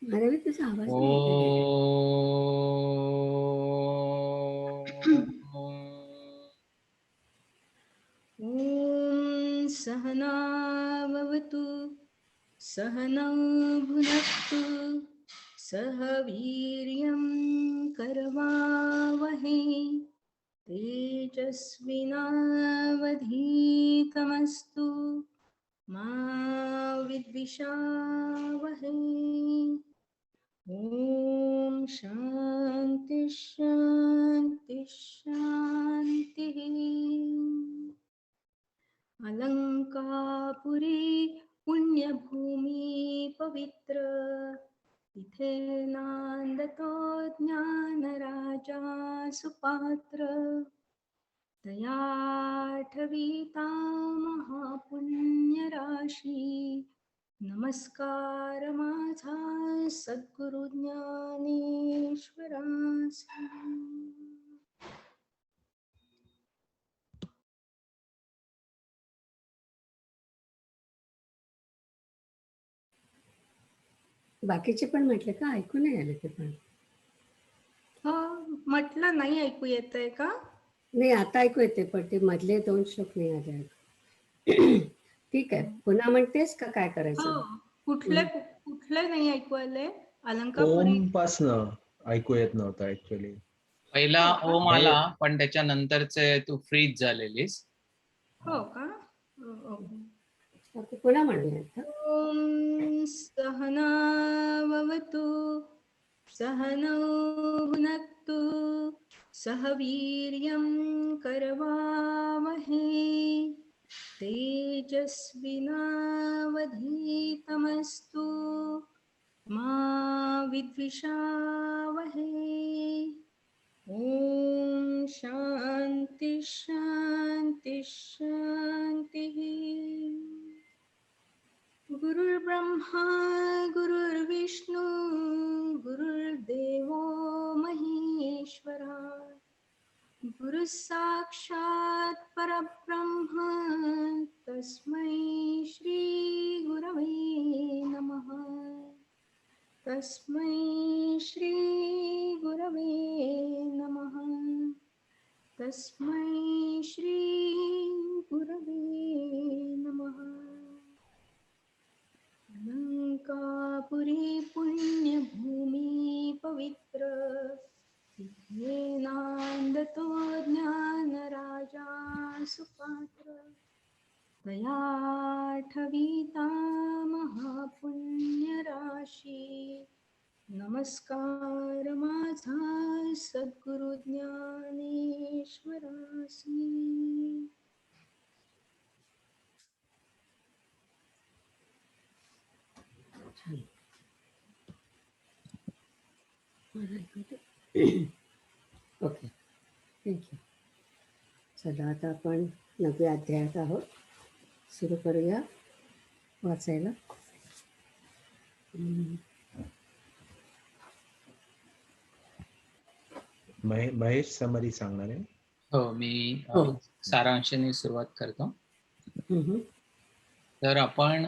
अरे तुझा आवाज ओ नाही येत ॐ सहना भवतु सहनौ भुनक्तु सह वीर्यं करवावहै तेजस्विनावधीतमस्तु मा विद्विषावहै। ॐ शान्ति शान्ति शान्तिः। अलंकापुरी पुण्यभूमी पवित्र तिथे नांदतो ज्ञानराजा सुपात्र तया ठविता महापुण्यराशी नमस्कार माझा सद्गुरु ज्ञानेश्वरास। बाकीचे पण म्हटले का? ऐकू नाही आले ते पण? हो म्हटलं नाही ऐकू येतंय का? नाही आता ऐकू येते पण ते मधले 2 श्लोक नाही आले. ठीक आहे, पुन्हा म्हणतेस का काय करायचं? हो कुठले नाही ऐकू आले? अलंकापुरी ओम पासनं ऐकू येत नव्हतं ऍक्च्युली. पहिला हो का? ओम आला पण त्याच्यानंतरचे तू फ्रीज झालेलीस. हो का? ओके, पुन्हा म्हणूया. ओम सहना भवतु सहनौ भुनक्तु सह वीर्यं करवावहै तेजस्विनावधीतमस्तु मा विद्विषावहै। ॐ शान्ति शान्ति शान्तिः। गुरुर्ब्रह्मा गुरुर्विष्णु गुरुर्देवो महेश्वरा गुरुः साक्षात् परब्रह्म तस्मै श्री गुरवे नमः। तस्मै श्री गुरवे नमः। तस्मै श्री गुरवे नमः। अलंकापुरी पुण्यभूमी पवित्र तिथे नांदतो ज्ञानराजा सुपात्र तया ठविता महापुण्यराशी नमस्कार माझा सद्गुरु ज्ञानेश्वरासी। Okay, thank you. चला आता आपण 9व्या अध्यायात आहोत. सुरू करूया वाचायला. महेश समरी सांगणार आहे. हो मी हो. सारांशाने सुरुवात करतो. हम्म. तर आपण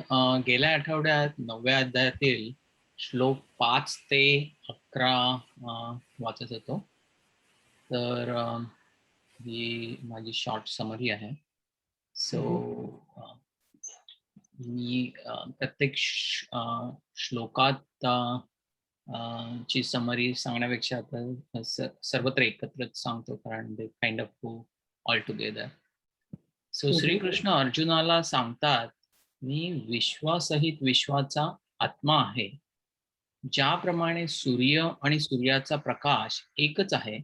गेल्या आठवड्यात 9व्या अध्यायातील श्लोक 5 ते 11 वाचत होतो. तर ही माझी शॉर्ट समरी आहे. सो मी प्रत्येक श्लोकात ची समरी सांगण्यापेक्षा आता सर्वत्र एकत्रच सांगतो, कारण they kind of go all together. So Shrikrishna अर्जुनाला सांगतात, मी विश्वासहित विश्वाचा आत्मा आहे. ज्याप्रमाणे सूर्य आणि सूर्याचा प्रकाश एकच आहे,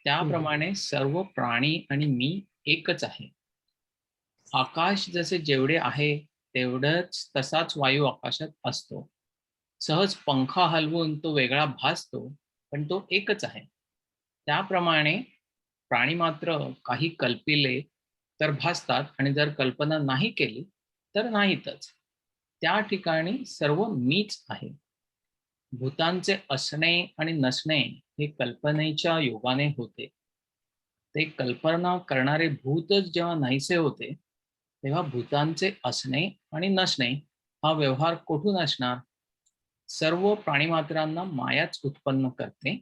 त्याप्रमाणे सर्व प्राणी आणि मी एकच आहे. आकाश जसे जेवढे आहे तेवढंच तसाच वायू आकाशात असतो. सहज पंखा हलवून तो वेगळा भासतो, पण तो एकच आहे. त्याप्रमाणे प्राणी मात्र काही कल्पिले तर भासतात, आणि जर कल्पना नाही केली तर नाहीतच. त्या ठिकाणी सर्व मीच आहे. भूतांचे असणे आणि नसणे हे कल्पनेच्या योगाने होते. ते कल्पना करणारे भूतच जेव्हा नाहीसे होते, तेव्हा भूतांचे असणे आणि नसणे हा व्यवहार कोठून असणार? सर्व प्राणीमात्रांना मायाच उत्पन्न करते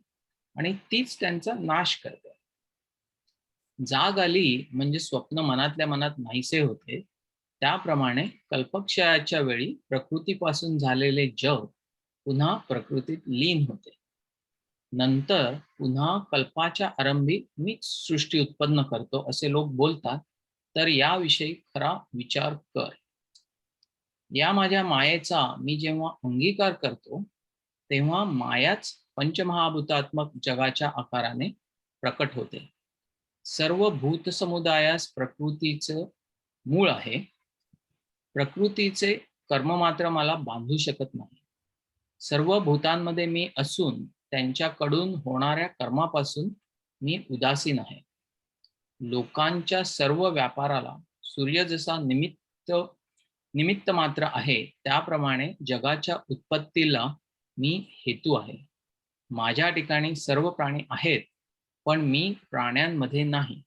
आणि तीच त्यांचा नाश करते. जाग आली म्हणजे स्वप्न मनातल्या मनात नाहीसे होते. त्याप्रमाणे कल्पक्षयाच्या वेळी प्रकृतीपासून झालेले जग पुन्हा प्रकृतीत लीन होते. नंतर पुन्हा कल्पाच्या आरंभी मीच सृष्टी उत्पन्न करतो असे लोक बोलतात, तर याविषयी खरा विचार कर. या माझ्या मायेचा मी जेव्हा अंगीकार करतो तेव्हा मायाच पंचमहाभूतात्मक जगाच्या आकाराने प्रकट होते. सर्व भूतसमुदायास प्रकृतीचं मूळ आहे. प्रकृतीचे कर्म मात्र मला बांधू शकत नाही. सर्व भूतांमध्ये मी असून त्यांच्याकडून होणाऱ्या कर्मापासून मी उदासीन आहे. लोकांच्या सर्व व्यापाराला सूर्य जसा निमित्त मात्र आहे, त्याप्रमाणे जगाच्या उत्पत्तीला मी हेतू आहे. माझ्या ठिकाणी सर्व प्राणी आहेत, पण मी प्राण्यांमध्ये नाही.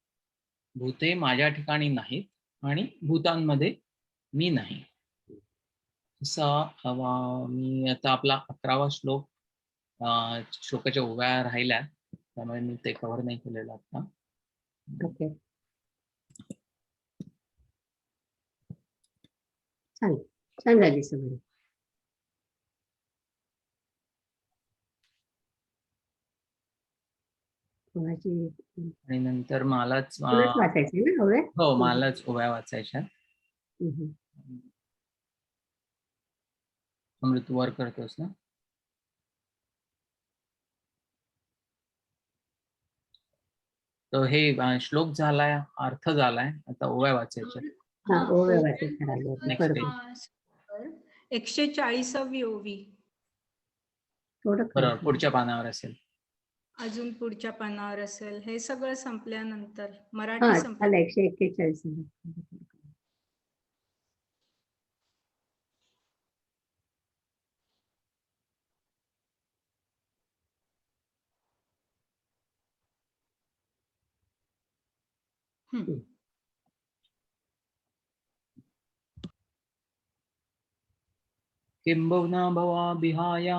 भूते माझ्या ठिकाणी नाहीत आणि भूतांमध्ये मी नाही. मी आता आपला 11वा श्लोक श्लोकाच्या उभ्या राहिल्या, त्यामुळे मी ते कव्हर नाही केलेलं आता. ओके, छान छान झाली सगळी. कोणाची आणि नंतर मलाच तुलाच वाचायची ना हवे? हो, मलाच उभ्या वाचायच्या. अमृत वर करतोस ना? तर हे श्लोक झालाय, अर्थ झालाय, आता ओव्या वाचायच्या. हा, ओव्या वाचायच्या राहिल्या. Next बरोबर. 140वी ओवी. थोडं बरोबर, खाली. पुढच्या पानावर असेल. अजून पुढच्या पानावर असेल. हे सगळं संपल्यानंतर हा, मराठी संपलं. झालं 141. हम्म. किंबहुना भवा बिहाया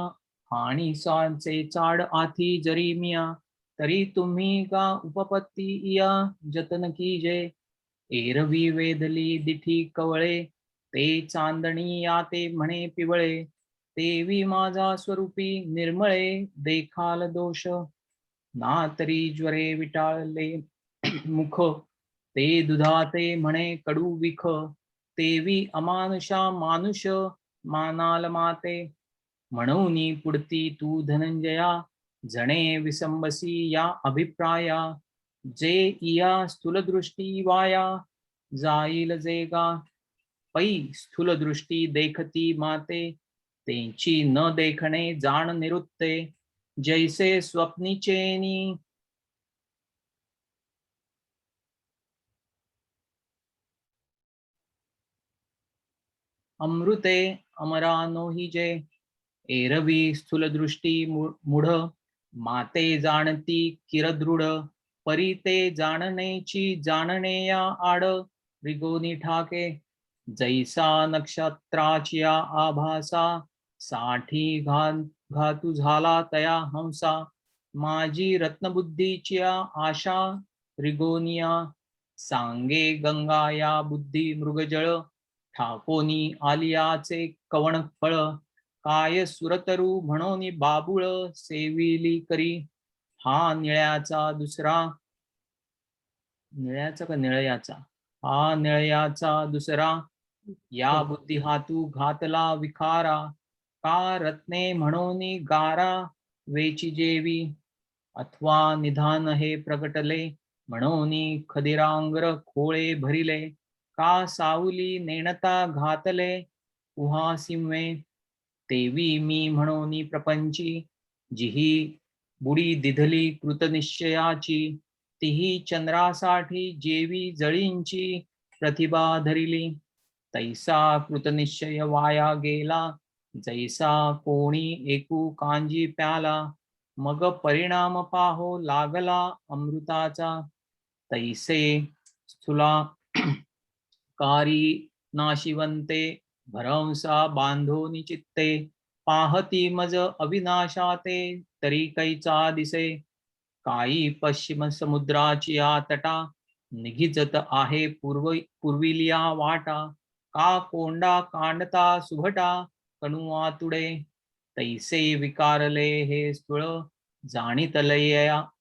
आणि सांचे चाड आथी जरी मिया, तरी तुम्ही का उपपत्ती या जतन कीजे. एरवी वेदली दिठी कवळे, ते चांदणी या ते म्हणे पिवळे. तेवी माझा स्वरूपी निर्मळे, देखाल दोष ना तरी ज्वरे विटाळले मुख. ते दुधाते म्हणे कडू विख, तेवी अमानुषा मानुष मानाल माते. म्हणून पुढती तू धनंजया, जणे विसंबसी या अभिप्राया. जे इया स्थूलदृष्टी वाया, जाईल जेगा. पै स्थूलदृष्टी देखती माते, त्यांची न देखणे जाण निरुत्ते. जैसे स्वप्नीचेनी अमृते अमरा नोहिजे. एरवी स्थूलदृष्टी मूढ, माते जाणती किरदृढ. परी ते जाणनेची जाणनेया आड, रिगोनी ठाके. जैसा नक्षत्राचिया आभासा, साठी घातू झाला तया हंसा. माझी रत्नबुद्धीच्या आशा रिगोनिया, सांगे गंगा या बुद्धी मृगजळ. ठाकोनी आलियाचे कवण फळ, काय सुरतरू म्हणून बाबुळ सेविली करी. हा निळ्याचा दुसरा, निळ्याचा का निळयाचा, हा निळयाचा दुसरा. या बुद्धी हातू घातला विखारा, का रत्ने म्हणून गारा वेची जेवी. अथवा निधान हे प्रगटले, म्हणून खदिरांगर खोळे भरिले. का सावली नेणता घातले उहासिंवे. तेवी मी म्हणून प्रपंची, जिही बुडी दिधली कृतनिश्चयाची. तिही चंद्रासाठी जेवी जळींची प्रतिभा धरिली. तैसा कृतनिश्चय वाया गेला, जैसा कोणी एकू कांजी प्याला. मग परिणाम पाहो लागला अमृताचा. तैसे स्थूला कारी नाशिवंते, भरंसा बांधोनी चित्ते. पाहती मज अविनाशाते तरी कैचा दिसे. काही पश्चिम समुद्राची या तटा निघिजत आहे पूर्विलिया वाटा. का कोंडा कांडता सुभटा कणू आतुडे. तैसे विकारले हे स्थूळ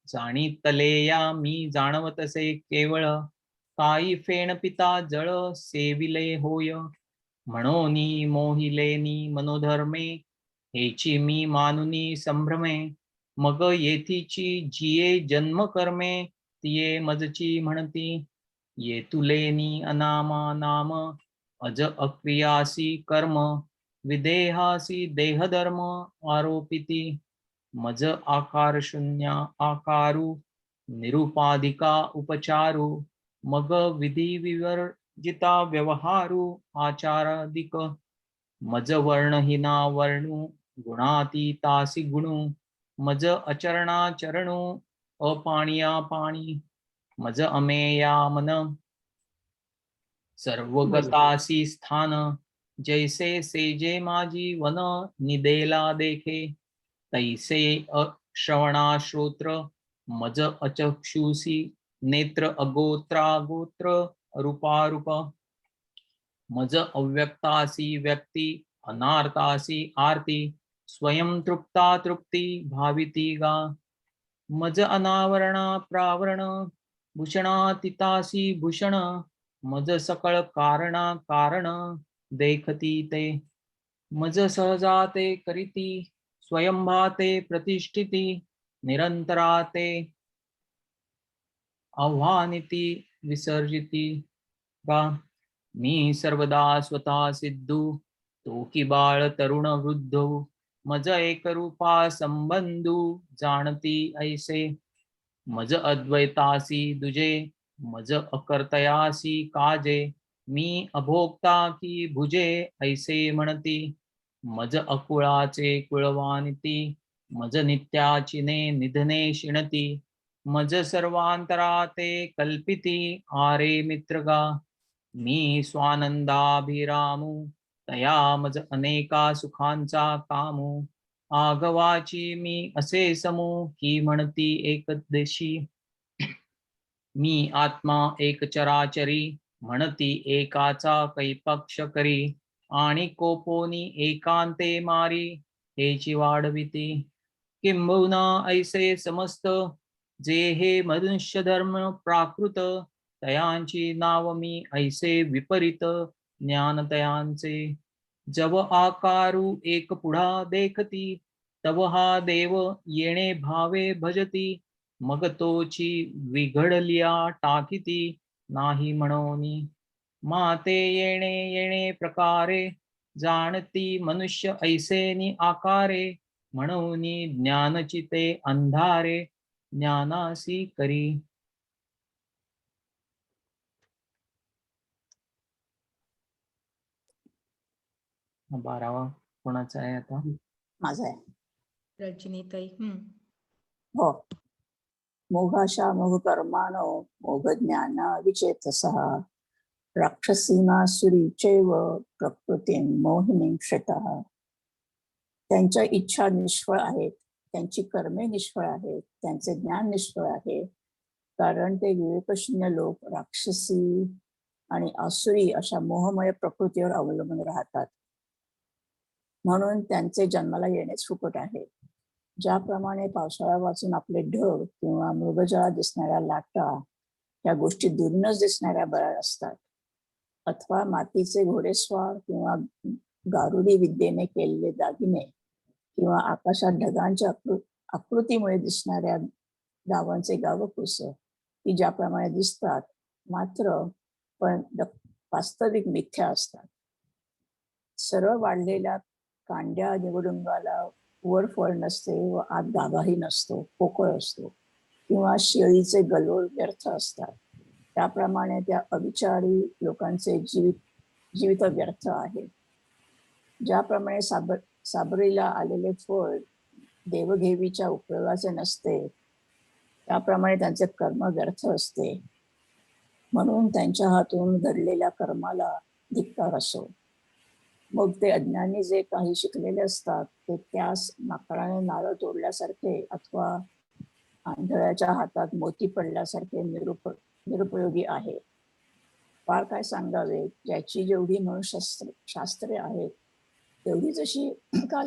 जाणीतलेया मी जाणवतसे केवळ. काही फेण पिता जळ सेविले होय. म्हणोनी मोहिलेनी मनोधर्मे हेची मी मानुनी संभ्रमे. मग येथीची जिये जन्म कर्मे तिये मजची म्हणती. येतुलेनी अनामा नाम अज अक्रियासी कर्म. विदेहासी देहधर्म आरोपिती. मज आकार शून्य आकारू निरुपाधिका उपचारू. मग विधी विवर्जिता व्यवहारू आचाराधिक. मज वर्णहीना वर्णू गुणातीतासी गुणू. मज अचरणाचरणू अपाणिया पाणी. मज अमेया मन सर्वगतासी स्थान. जैसे सेजे माझी वन निदेला देखे. तैसे अश्रवणा श्रोत्र मज अचक्षुषी नेत्र. अगोत्रागोत्र रूपारूप. मज अव्यक्तासी व्यक्ती अनार्तासी आरती. स्वयं तृप्ता तृप्ती भाविती गा. मज अनावरणा प्रावरण भूषणातीतासी भूषण. मज सकळ कारणा कारण देखती ते. मज सहजाते करीती स्वयंभाते प्रतिष्ठिती. निरंतराते आव्हानिती विसर्जिती गा. मी सर्वदा स्वतः सिद्धू तो की बाळ तरुण वृद्धो. मज एकरूपा संबंधू जाणती ऐसे. मज अद्वैतासी दुजे मज अकर्तयासी काजे. मी अभोक्ता की भुजे ऐसे म्हणती. मज अकुळाचे कुळवानिती. मज नित्याचिने निधने शिणती. मज सर्वांतराते कल्पिती आरे मित्रगा. मी स्वानंदाभिरामू तया मज अनेका सुखांचा कामू. आगवाची मी असे समू ही म्हणती एकदेशी. मी आत्मा एक चराचरी म्हणती एकाचा कैपक्ष करी. आणि कोपोनी एकांते मारी हेची वाढविती. किंबहुना ऐसे समस्त जे हे मनुष्य धर्म प्राकृत. तयांची नाव मी ऐसे विपरीत ज्ञान तयांचे. जव आकारू एक पुढा देखती तव हा देव येणे भावे भजती. मग तोची विघडलिया टाकीती नाही म्हणोनी. माते येणे येणे प्रकारे जाणती मनुष्य ऐसेनी आकारे. म्हणोनी ज्ञानचिते अंधारे ज्ञानासी करी. 12वा कोणाचा आहे आता? माझा आहे. रजनीताई. हो. मोघाशा मोघ कर्माणो मोघ ज्ञान विचेतसः. राक्षसीनासुरी चैव प्रकृती मोहिनी क्षतः. त्यांच्या इच्छा निष्फळ आहेत, त्यांची कर्मे निष्फळ आहेत, त्यांचे ज्ञान निष्फळ आहे. कारण ते विवेकशून्य लोक राक्षसी आणि आसुरी अशा मोहमय प्रकृतीवर अवलंबून राहतात. म्हणून त्यांचे जन्माला येणेच फुकट आहे. ज्याप्रमाणे पावसाळा वाचून आपले ढग किंवा मृगजळात दिसणाऱ्या लाटा या गोष्टी दुरूनच दिसणाऱ्या बऱ्या असतात, अथवा मातीचे घोडेस्वार किंवा गारुडी विद्येने केलेले दागिने किंवा आकाशात ढगांच्या आकृतीमुळे दिसणाऱ्या गावांचे गावकुस की ज्याप्रमाणे दिसतात मात्र पण वास्तविक मिथ्या असतात. सरळ वाढलेल्या कांड्या निवडुंगाला वर फळ नसते व आत गाभाही नसतो, पोकळ असतो. किंवा शेळीचे गलोळ व्यर्थ असतात, त्याप्रमाणे त्या अविचारी लोकांचे जीवित व्यर्थ आहे. ज्याप्रमाणे साबरीला आलेले फळ देवघेवीच्या उपयोगाचे नसते, त्याप्रमाणे त्यांचे कर्म व्यर्थ असते. म्हणून त्यांच्या हातून घडलेल्या कर्माला धिक्कार असो. मग ते अज्ञानी जे काही शिकलेले असतात ते त्यास माकडाने नारळ तोडल्यासारखे अथवा आंधळ्याच्या हातात मोती पडल्यासारखे निरुपयोगी आहे. फार काय सांगावे, ज्याची जेवढी म्हणून शास्त्रे आहेत तेवढी जशी का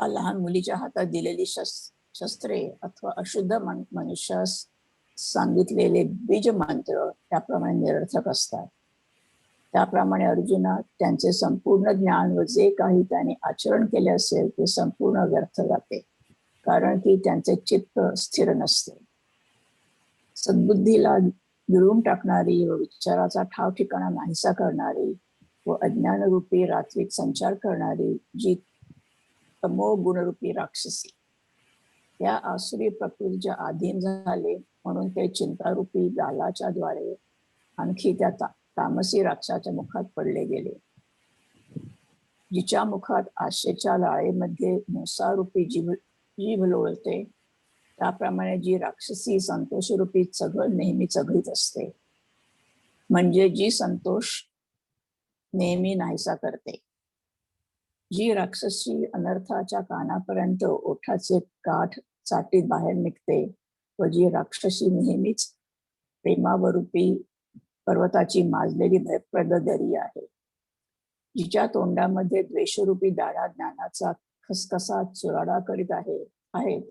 लहान मुलीच्या हातात दिलेली शस्त्रे अथवा अशुद्ध मनुष्यास सांगितलेले बीज मंत्र त्याप्रमाणे निरर्थक असतात. त्याप्रमाणे अर्जुना, त्यांचे संपूर्ण ज्ञान व जे काही त्याने आचरण केले असेल ते संपूर्ण व्यर्थ जाते, कारण की त्यांचे चित्त स्थिर नसते. सद्बुद्धीला गिळून टाकणारी व विचाराचा ठाव ठिकाणा नाहीसा करणारी व अज्ञानरूपी रात्रीत संचार करणारी जी तमो गुणरूपी राक्षसी, त्या आसुरी प्रकृतीच्या अधीन झाले म्हणून ते चिंतारूपी जालाच्या द्वारे आणखी त्या तामसी राक्षसाच्या मुखात पडले गेले. जिच्या मुखात आशेच्या लाळेमध्ये हिंसारूपी जीभ लोळते, त्याप्रमाणे जी राक्षसी संतोषरूपी चघळ नेहमी चघळीत असते, म्हणजे जी संतोष नेहमी नाहीसा करते. जी राक्षसी अनर्थाच्या कानापर्यंत ओठाचे काठ चाटीत बाहेर निघते व जी राक्षसी नेहमीच प्रेमावरूपी पर्वताची माजलेली भयप्रद दरी आहे. जिच्या तोंडामध्ये द्वेषरूपी दाढा ज्ञानाचा खसखसा चुराडा करीत आहेत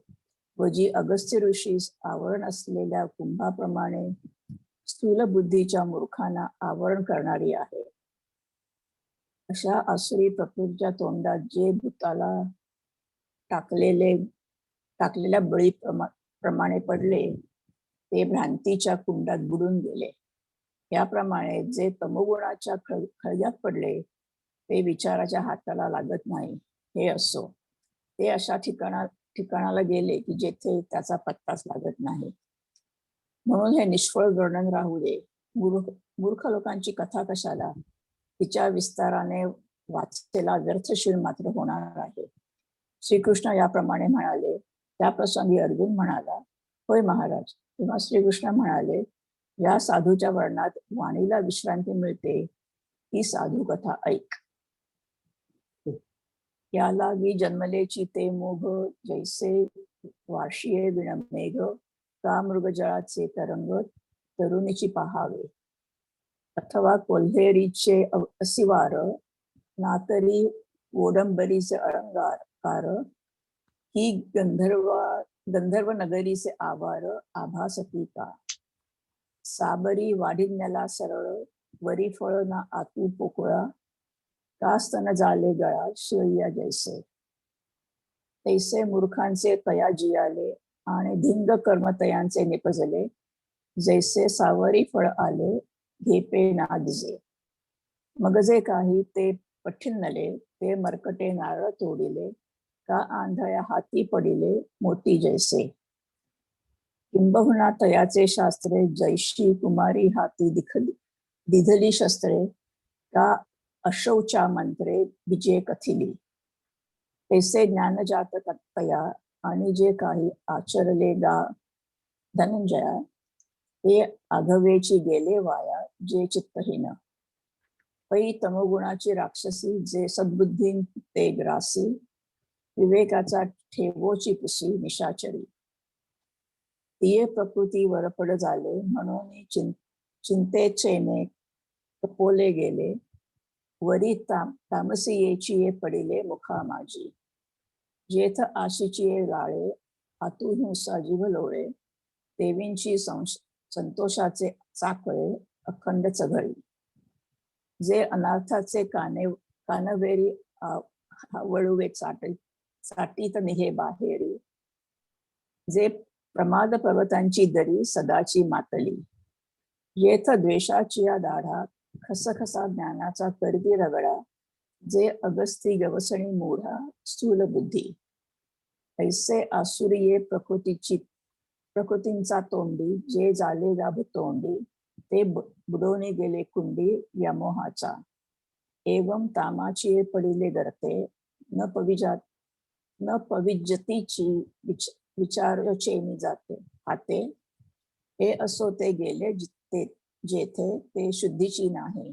व जी अगस्त्य ऋषीस आवरण असलेल्या कुंभाप्रमाणे स्थूल बुद्धीच्या मूर्खांना आवरण करणारी आहे. अशा आसुरी प्रकृतीच्या तोंडात जे भूताला टाकलेल्या बळी प्रमाणे पडले ते भ्रांतीच्या कुंडात बुडून गेले. याप्रमाणे जे तमोगुणाच्या खळग्यात पडले ते विचाराच्या हाताला लागत नाही. हे असो, ते अशा ठिकाणाला गेले की जेथे त्याचा पत्ताच लागत नाही. म्हणून हे निष्फळ वर्णन राहू दे. मूर्ख लोकांची कथा कशाला, तिच्या विस्ताराने वाचेला व्यर्थशील मात्र होणार आहे. श्रीकृष्ण याप्रमाणे म्हणाले. त्या प्रसंगी अर्जुन म्हणाला, होय महाराज. तेव्हा श्रीकृष्ण म्हणाले, या साधूच्या वर्णात वाणीला विश्रांती मिळते, ही साधू कथा ऐक. याला मी जन्मलेची ते मोघ, जैसे वार्षिये विणमेघ, का मृगजळाचे तरंग तरुणीची पहावे, अथवा कोल्हेरीचे असिवार, नातरी ओडंबरीचे अलंकार, ही गंधर्व नगरीचे आवार आभासती का, साबरी वाढिज्ञाला सरळ, वरी फळ ना आतू पोकळा, का स्तन झाले गळा शिळिया जैसे. तैसे मूर्खांचे तया जियाले आणि धिंग कर्मतयांचे निपजले, जैसे सावरी फळ आले घेपे ना दिजे. मग जे काही ते पठिन्नले, ते मरकटे नारळ तोडिले, का आंधळ्या हाती पडिले मोती जैसे. किंबहुना तयाचे शास्त्रे जैशी कुमारी हाती दिधली शस्त्रे, का अशौचा मंत्रे विजय कथिली. तैसे ज्ञानजात तया आणि जे काही आचरले गा धनंजया, ते आघवेची गेले वाया जे चित्तहीन. पै तमोगुणाची राक्षसी जे सद्बुद्धी ते ग्रासी, विवेकाचा ठेवोची पुसी निशाचरी. तिये प्रकृती वरपड झाले म्हणून चिंतेचेने कपोले गेले, वरी तामसीयेची पडिले मुखा माझी. जेथ आशीची लाळे आतू हिंसा जीव लोळे, देवींची संतोषाचे चाकळे अखंड चघळी. जे अनार्थाचे कानवेरी वळुवे चाटीत निहे बाहेरी, जे प्रमाद पर्वतांची दरी सदाची मातली. येथ द्वेषाची या दाढा खसखसा ज्ञानाचा करदी रगडा, जे अगस्ती गवसणी मूढा स्थूल बुद्धी. ऐसे आसुरिये प्रकृतींचा तोंडी, जे झाले गाभ तोंडी, ते बुडवणे गेले कुंडी या मोहाचा. एवं तामाची पडिले गर्ते, न पविजतीची विचारचेनी जाते हाते. हे असो ते गेले जेथे ते शुद्धीची नाही.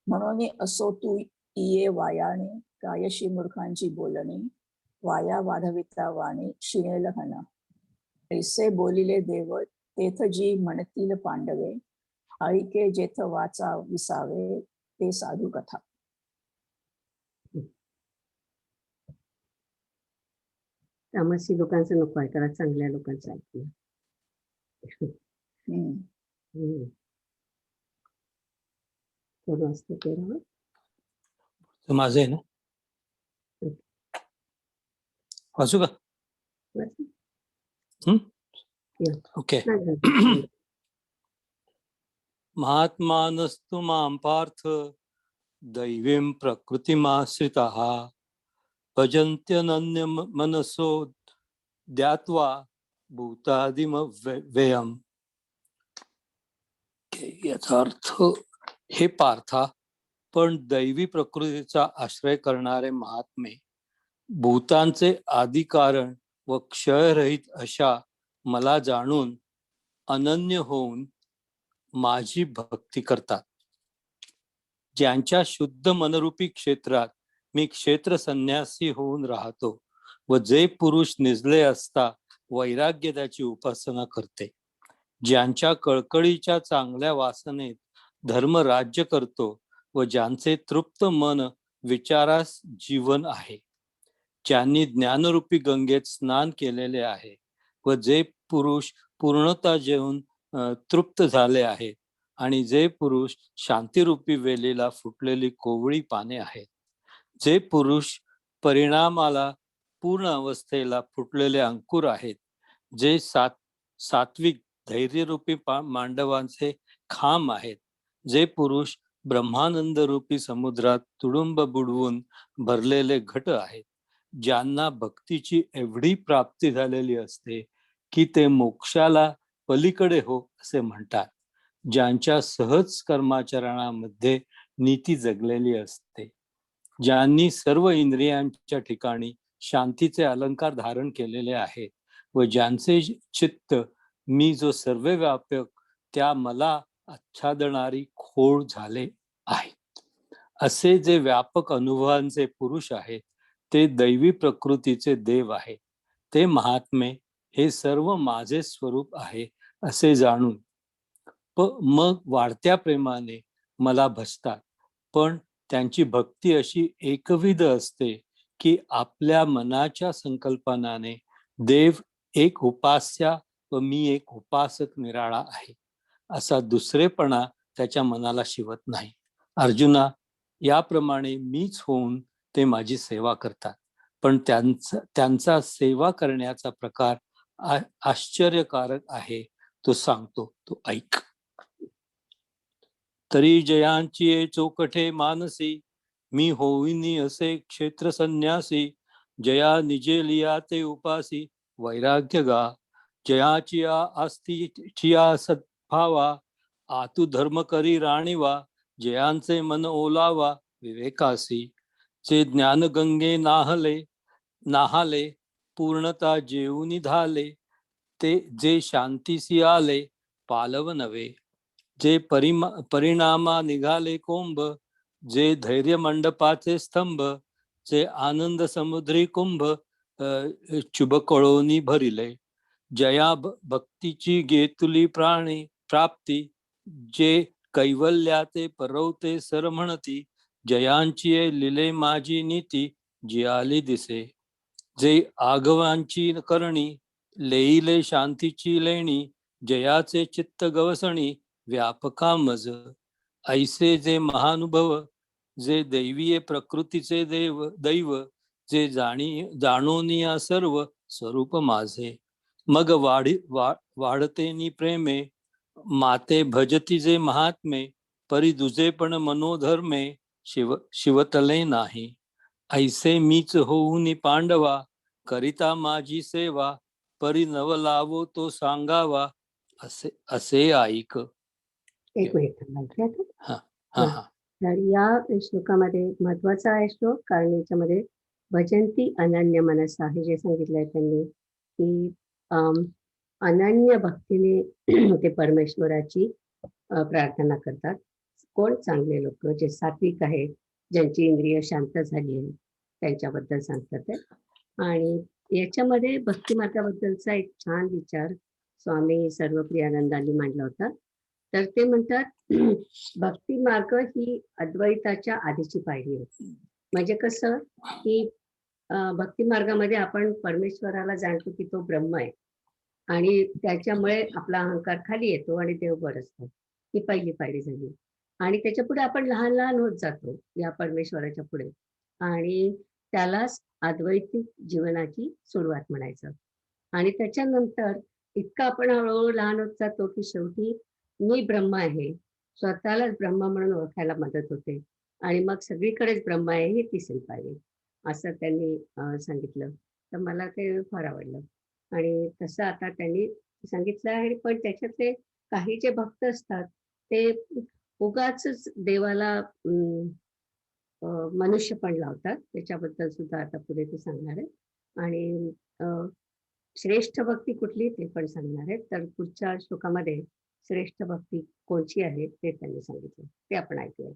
म्हणून असो तू इये वायाने, कायशी मूर्खांची बोलणे, वाया वाढविता वाणी शिणेल हन. ऐसे बोलिले देव, तेथ जी म्हणतील पांडवे, ऐके जेथ वाचा विसावे, ते साधू कथा. तामसी लोकांचं नको ऐकायला, चांगल्या लोकांचं ऐकूया. हम्म. हम्म. कोण वाचतं ते राव? तर माझं आहे ना, वाचू का? वाच. ओके. नाही. महात्मानस्तु मां पार्थ दैवीं प्रकृतिमाश्रिताः भजन्त्यनन्य मनसो ध्यात्वा भूतादिम व्ययम्. याचा अर्थ, हे पार्था, पण दैवी प्रकृतीचा आश्रय करणारे महात्मे भूतांचे आदिकारण व क्षयरहित अशा मला जाणून अनन्य होऊन माझी भक्ती करतात. ज्यांच्या शुद्ध मनरूपी क्षेत्रात मी क्षेत्र संन्यासी होऊन राहतो व जे पुरुष निजले असता वैराग्य त्याची उपासना करते, ज्यांच्या कळकळीच्या चांगल्या वासनेत धर्म राज्य करतो व ज्यांचे तृप्त मन विचारास जीवन आहे, ज्यांनी ज्ञानरूपी गंगेत स्नान केलेले आहे व जे पुरुष पूर्णता जेवून तृप्त झाले आहेत आणि जे पुरुष शांतिरूपी वेलीला फुटलेली कोवळी पाने आहेत, जे पुरुष परिणामाला पूर्ण अवस्थेला फुटलेले अंकुर आहेत, जे सात्विक धैर्यरूपी मांडवांचे खांब आहेत, जे पुरुष ब्रह्मानंद रूपी समुद्रात तुडुंब बुडवून भरलेले घट आहेत, ज्यांना भक्तीची एवढी प्राप्ती झालेली असते की ते मोक्षाला पलीकडे हो असे म्हणतात, ज्यांच्या सहज कर्माचरणामध्ये नीती जगलेली असते, ज्यांनी सर्व इंद्रियांच्या ठिकाणी शांतीचे अलंकार धारण केलेले आहेत व ज्यांचे चित्त मी जो सर्वव्यापक त्या मला आच्छादणारी खोड झाले आहे, असे जे व्यापक अनुभवांचे पुरुष आहेत, ते दैवी प्रकृतीचे देव आहे. ते महात्मे हे सर्व माझे स्वरूप आहे असे जाणून मग वाढत्या प्रेमाने मला भजतात. पण त्यांची भक्ती अशी एकविध असते की आपल्या मनाच्या संकल्पनाने देव एक उपास्या व मी एक उपासक निराळा आहे असा दुसरेपणा त्याच्या मनाला शिवत नाही. अर्जुना, याप्रमाणे मीच होऊन ते माझी सेवा करतात, पण त्यांचा सेवा करण्याचा प्रकार आश्चर्यकारक आहे. तो सांगतो, तो ऐक. तरी जयांची चौकठे मानसी, मी होईनी असे क्षेत्र संन्यासी, जया निजे लिया ते उपासी वैराग्य गा, जयाची आस्तिचिया सद्भावा, आतु धर्म करी राणीवा, जयांचे मन ओलावा विवेकासी, जे ज्ञान गंगे नाहाले पूर्णता जेऊनी धाले, ते जे शांतीसी आले पालव नवे, जे परिणामा निघाले कोंब, जे धैर्य मंडपाचे स्तंभ, जे आनंद समुद्री कुंभ चुबकळोनी भरिले, जया भक्तीची घेतुली प्राप्ती, जे कैवल्याते परवते सर म्हणती, जयांची लिले माझी नीती जी आली दिसे, जे आगवांची करणी लेईले शांतीची लेणी, जयाचे चित्त गवसणी व्यापका मज, ऐसे जे महानुभव, जे दैवीय प्रकृतीचे दैव, जे जाणोनिया सर्व स्वरूप माझे, मग वाढते नि प्रेमे, माते भजती जे महात्मे, परी दुजे पण मनोधर्मे शिवतले नाही, ऐसे मीच होऊनी पांडवा, करिता माझी सेवा, परी नव लावो तो सांगावा, असे ऐक. एक मिनिट थांबायचे हा हा हा. तर या श्लोकामध्ये महत्वाचा आहे श्लोक, कारण याच्यामध्ये भजंती अनन्य मनसा हे जे सांगितलंय त्यांनी की अनन्य भक्तीने ते परमेश्वराची प्रार्थना करतात. कोण चांगले लोक जे सात्विक आहेत, ज्यांची इंद्रिय शांत झाली आहे, त्यांच्याबद्दल सांगतात ते. आणि याच्यामध्ये भक्ती मार्गाबद्दलचा एक छान विचार स्वामी सर्वप्रियानंदांनी मांडला होता. तर ते म्हणतात भक्ती मार्ग ही अद्वैताच्या आधीची पायरी आहे. म्हणजे कसं की भक्ती मार्गामध्ये आपण परमेश्वराला जाणतो की तो ब्रह्म आहे आणि त्याच्यामुळे आपला अहंकार खाली येतो आणि देव वर असतो. ही पहिली पायरी झाली. आणि त्याच्या पुढे आपण लहान लहान होत जातो या परमेश्वराच्या पुढे, आणि त्यालाच अद्वैतिक जीवनाची सुरुवात म्हणायचं. आणि त्याच्यानंतर इतकं आपण हळूहळू लहान होत जातो की शेवटी मी ब्रह्म आहे, स्वतःलाच ब्रह्म म्हणून ओळखायला मदत होते, आणि मग सगळीकडेच ब्रह्म आहे ही तिसरी पायरी, असं त्यांनी सांगितलं. तर मला ते फार आवडलं. आणि तसं आता त्यांनी सांगितलं आहे. पण त्याच्यातले काही जे भक्त असतात ते उगाच देवाला मनुष्य पण लावतात. त्याच्याबद्दल सुद्धा आता पुढे ते सांगणार आहे. आणि श्रेष्ठ भक्ती कुठली ते पण सांगणार आहेत. तर पुढच्या श्लोकामध्ये श्रेष्ठ भक्ती कोणची आहे ते त्यांनी सांगितलं. ते आपण ऐकूया.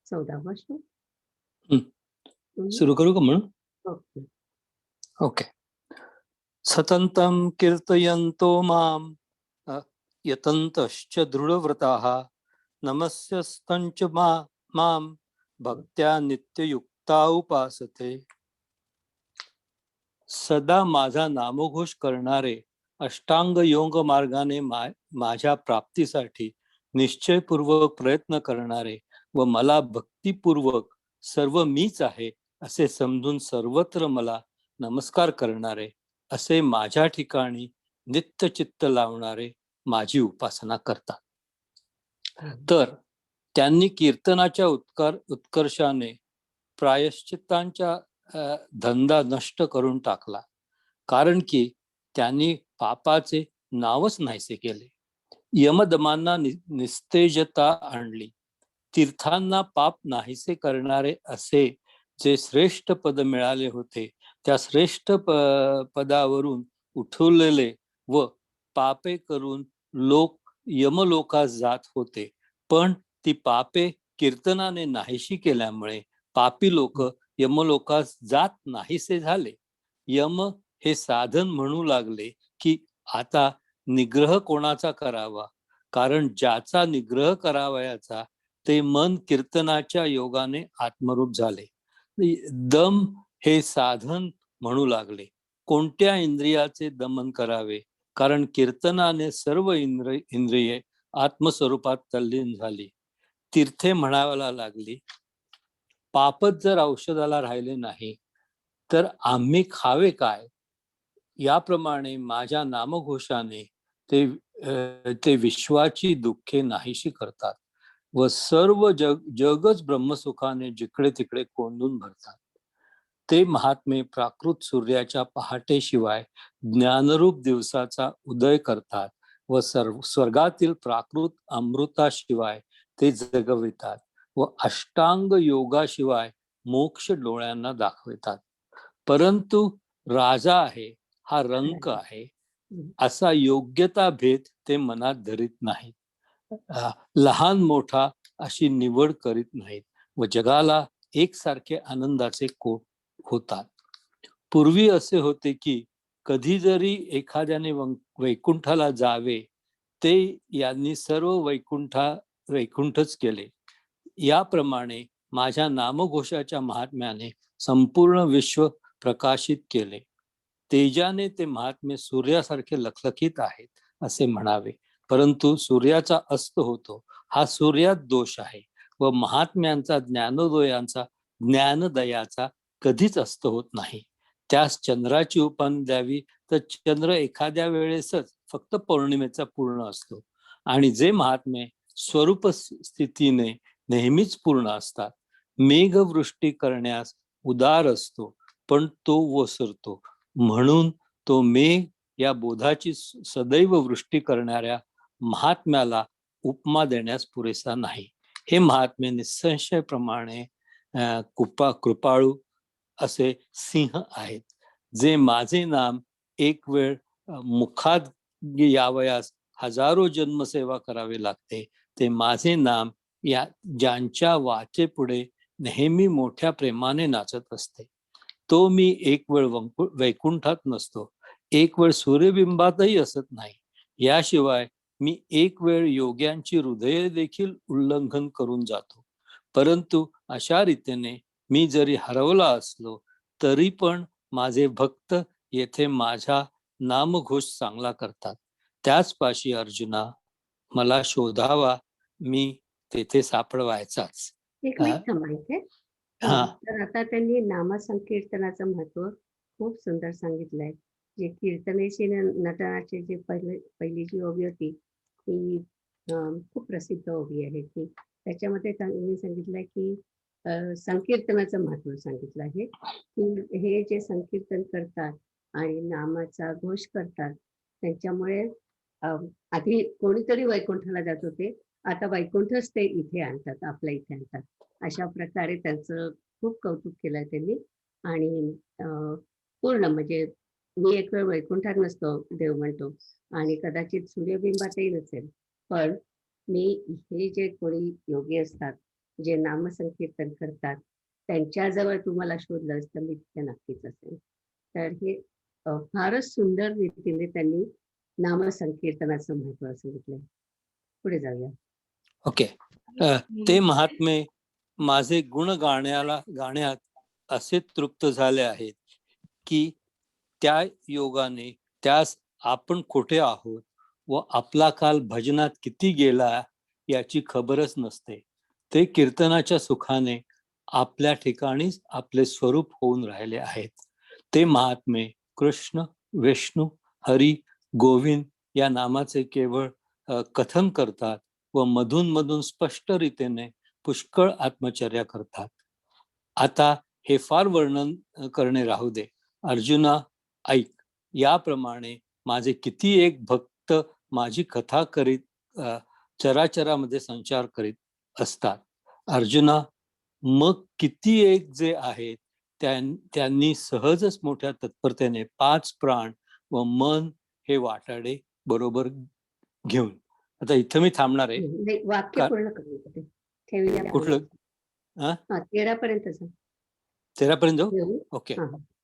14वा श्लोक. सुरू करू का म्हणून? ओके. ओके. सतंतं कीर्तयन्तो माम यतन्तश्च दृढव्रताः नमस्यस्तंच माम भक्त्या नित्ययुक्ता उपासते. सदा माझा नामघोष करणारे, अष्टांग योग मार्गाने माझ्या प्राप्तीसाठी निश्चयपूर्वक प्रयत्न करणारे व मला भक्तिपूर्वक सर्व मीच आहे असे समजून सर्वत्र मला नमस्कार करणारे, असे माझ्या ठिकाणी नित्य चित्त लावणारे माझी उपासना करतात. तर त्यांनी कीर्तनाच्या उत्कर्षाने प्रायश्चित्तांच्या धंदा नष्ट करून टाकला, कारण की त्यांनी पापाचे नावच नाहीसे केले, यमदमांना निस्तेजता आणली, तीर्थांना पाप नाहीसे करणारे असे जे श्रेष्ठ पद मिळाले होते त्या श्रेष्ठ पदावरून उठवलेले व पापे करून लोक यमलोकास जात होते, पण ती पापे कीर्तनाने नाहीशी केल्यामुळे पापी लोक यमलोकास जात नाहीसे झाले. यम हे साधन म्हणू लागले की आता निग्रह कोणाचा करावा, कारण ज्याचा निग्रह करावयाचा ते मन कीर्तनाच्या योगाने आत्मरूप झाले. दम हे साधन म्हणू लागले. कोणत्या इंद्रियाचे दमन करावे, कारण कीर्तनाने सर्व इंद्रिये आत्मस्वरूपात तल्लीन झाली. तीर्थे म्हणायला लागली, पापच जर औषधाला राहिले नाही तर आम्ही खावे काय. याप्रमाणे माझ्या नामघोषाने ते विश्वाची दुःखे नाहीशी करतात व सर्व जगच ब्रह्मसुखाने जिकडे तिकडे कोंडून भरतात. ते महात्मे प्राकृत सूर्याच्या पहाटेशिवाय ज्ञानरूप दिवसाचा उदय करतात व स्वर्गातील प्राकृत अमृताशिवाय ते जगवितात व अष्टांग योगाशिवाय मोक्ष डोळ्यांना दाखवितात. परंतु राजा आहे, हा रंक आहे, असा योग्यता भेद ते मनात धरीत नाहीत. लहान मोठा अशी निवड करीत नाहीत व जगाला एकसारखे आनंदाचे कोट होतात. पूर्वी असे होते की कधी जरी एखाद्याने वैकुंठाला जावे ते यांनी सर्व वैकुंठच केले. याप्रमाणे माझ्या नामघोषाच्या महात्म्याने संपूर्ण विश्व प्रकाशित केले. तेजाने ते महात्मे सूर्यासारखे लखलखीत आहेत असे म्हणावे, परंतु सूर्याचा अस्त होतो हा सूर्यात दोष आहे व महात्म्यांचा ज्ञानदयाचा कधीच अस्त होत नाही. त्यास चंद्राची उपमा द्यावी तर चंद्र एखाद्या वेळेसच फक्त पौर्णिमेचा पूर्ण असतो, आणि जे महात्मे स्वरूप स्थितीने नेहमीच पूर्ण असतात. मेघवृष्टी करण्यास उदार असतो पण तो वसरतो, म्हणून तो मेघ या बोधाची सदैव वृष्टी करणाऱ्या महात्म्याला उपमा देण्यास पुरेसा नाही. हे महात्मे निसंशयप्रमाणे कृपाळू असे सिंह आहेत, जे माझे नाम एक वेळ मुखात यावयास हजारो जन्मसेवा करावे लागते, ते माझे नाम या ज्यांच्या वाचेपुढे नेहमी मोठ्या प्रेमाने नाचत असते. तो मी एक वेळ वैकुंठात नसतो, एक वेळ सूर्यबिंबातही असत नाही. याशिवाय मी एक वेळ योग्यांची हृदये देखील उल्लंघन करून जातो. परंतु अशा रीतीने मी जरी हरवला असलो तरी पण माझे भक्त येथे माझा नामघोष चांगला करतात. त्याचपाशी अर्जुना मला शोधावा, मी तेथे सापडवायचाच. एक मिनिट थांबा इथे. हा. तर आता त्यांनी नामसंकीर्तनाचं महत्व खूप सुंदर सांगितलंय. जे कीर्तनेशी नटनाची जी पहिली जी ओवी होती ती खूप प्रसिद्ध ओवी आहे. की त्याच्यामध्ये त्यांनी सांगितलंय की संकीर्तनाचं महत्व सांगितलं आहे. की हे जे संकीर्तन करतात आणि नामाचा घोष करतात त्यांच्यामुळे आधी कोणीतरी वैकुंठाला जात होते, आता वैकुंठच ते इथे आणतात, आपल्या इथे आणतात. अशा प्रकारे त्यांचं खूप कौतुक केलंय त्यांनी. आणि पूर्ण म्हणजे मी एक वेळ वैकुंठात नसतो देव म्हणतो आणि कदाचित सूर्यबिंबातही नसेल, पण मी हे जे कोणी योगी असतात जे नामसंकीर्तन करतात त्यांच्याजवळ तुम्हाला शोधलं असतं मी तिथे नक्कीच असेल. तर हे फारच सुंदर रीतीने त्यांनी नामसंकीर्तनाचं महत्व सांगितलंय. पुढे जाऊया. ओके. ते महात्मे माझे गुण गाण्यात असे तृप्त झाले आहेत की त्या योगाने त्यास आपण कुठे आहोत व आपला काल भजनात किती गेला याची खबरच नसते. ते कीर्तनाच्या सुखाने आपल्या ठिकाणीच आपले स्वरूप होऊन राहिले आहेत. ते महात्मे कृष्ण, विष्णू, हरी, गोविंद या नामाचे केवळ कथन करतात व मधून मधून स्पष्ट रीतीने पुष्कळ आत्मचर्या करतात. आता हे फार वर्णन करणे राहू दे. अर्जुना ऐक, याप्रमाणे माझे किती एक भक्त माझी कथा करीत चराचरामध्ये संचार करीत असतात. अर्जुना, मग किती एक जे आहेत त्यांनी सहजच मोठ्या तत्परतेने 5 प्राण व मन हे वाटाडे बरोबर घेऊन. आता इथं मी थांबणार आहे. नाही, वाक्य पूर्ण करू ते ठेवल्या कुठलं? 13 पर्यंतच 13 पर्यंत जाऊ. ओके.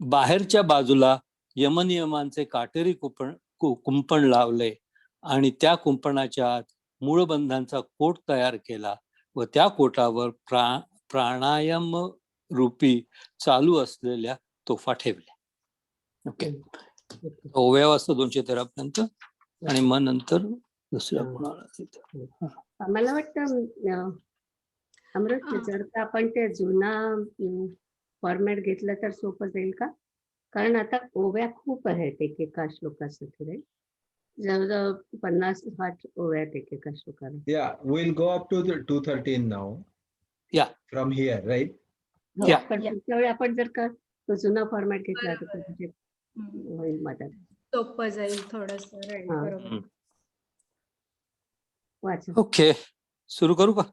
बाहेरच्या बाजूला यमनियमांचे काटेरी कुंपण लावले आणि त्या कुंपणाच्या आत मूळबंधांचा कोट तयार केला व त्या कोटावर प्राणायाम रूपी चालू असलेल्या तोफा ठेवल्या. ओके. ओव्या वाजता 213 पर्यंत आणि मग नंतर दुसऱ्या कोणाला. मला वाटतं अमृत, जर का आपण ते जुना फॉर्मॅट घेतलं तर सोपं जाईल का? कारण आता ओव्या खूप आहेत एकेका श्लोकासाठी. जवळजवळ 50-60 ओव्या आहेत एकेका श्लोकाला. Yeah, we'll go up to the 213 now. Yeah. From here, right? Yeah. पण पुढच्या वेळी आपण जर का तो जुना फॉर्मॅट घेतला तर होईल मदत. सोपं जाईल थोडस. बरोबर. वाच. ओके, सुरू करू का?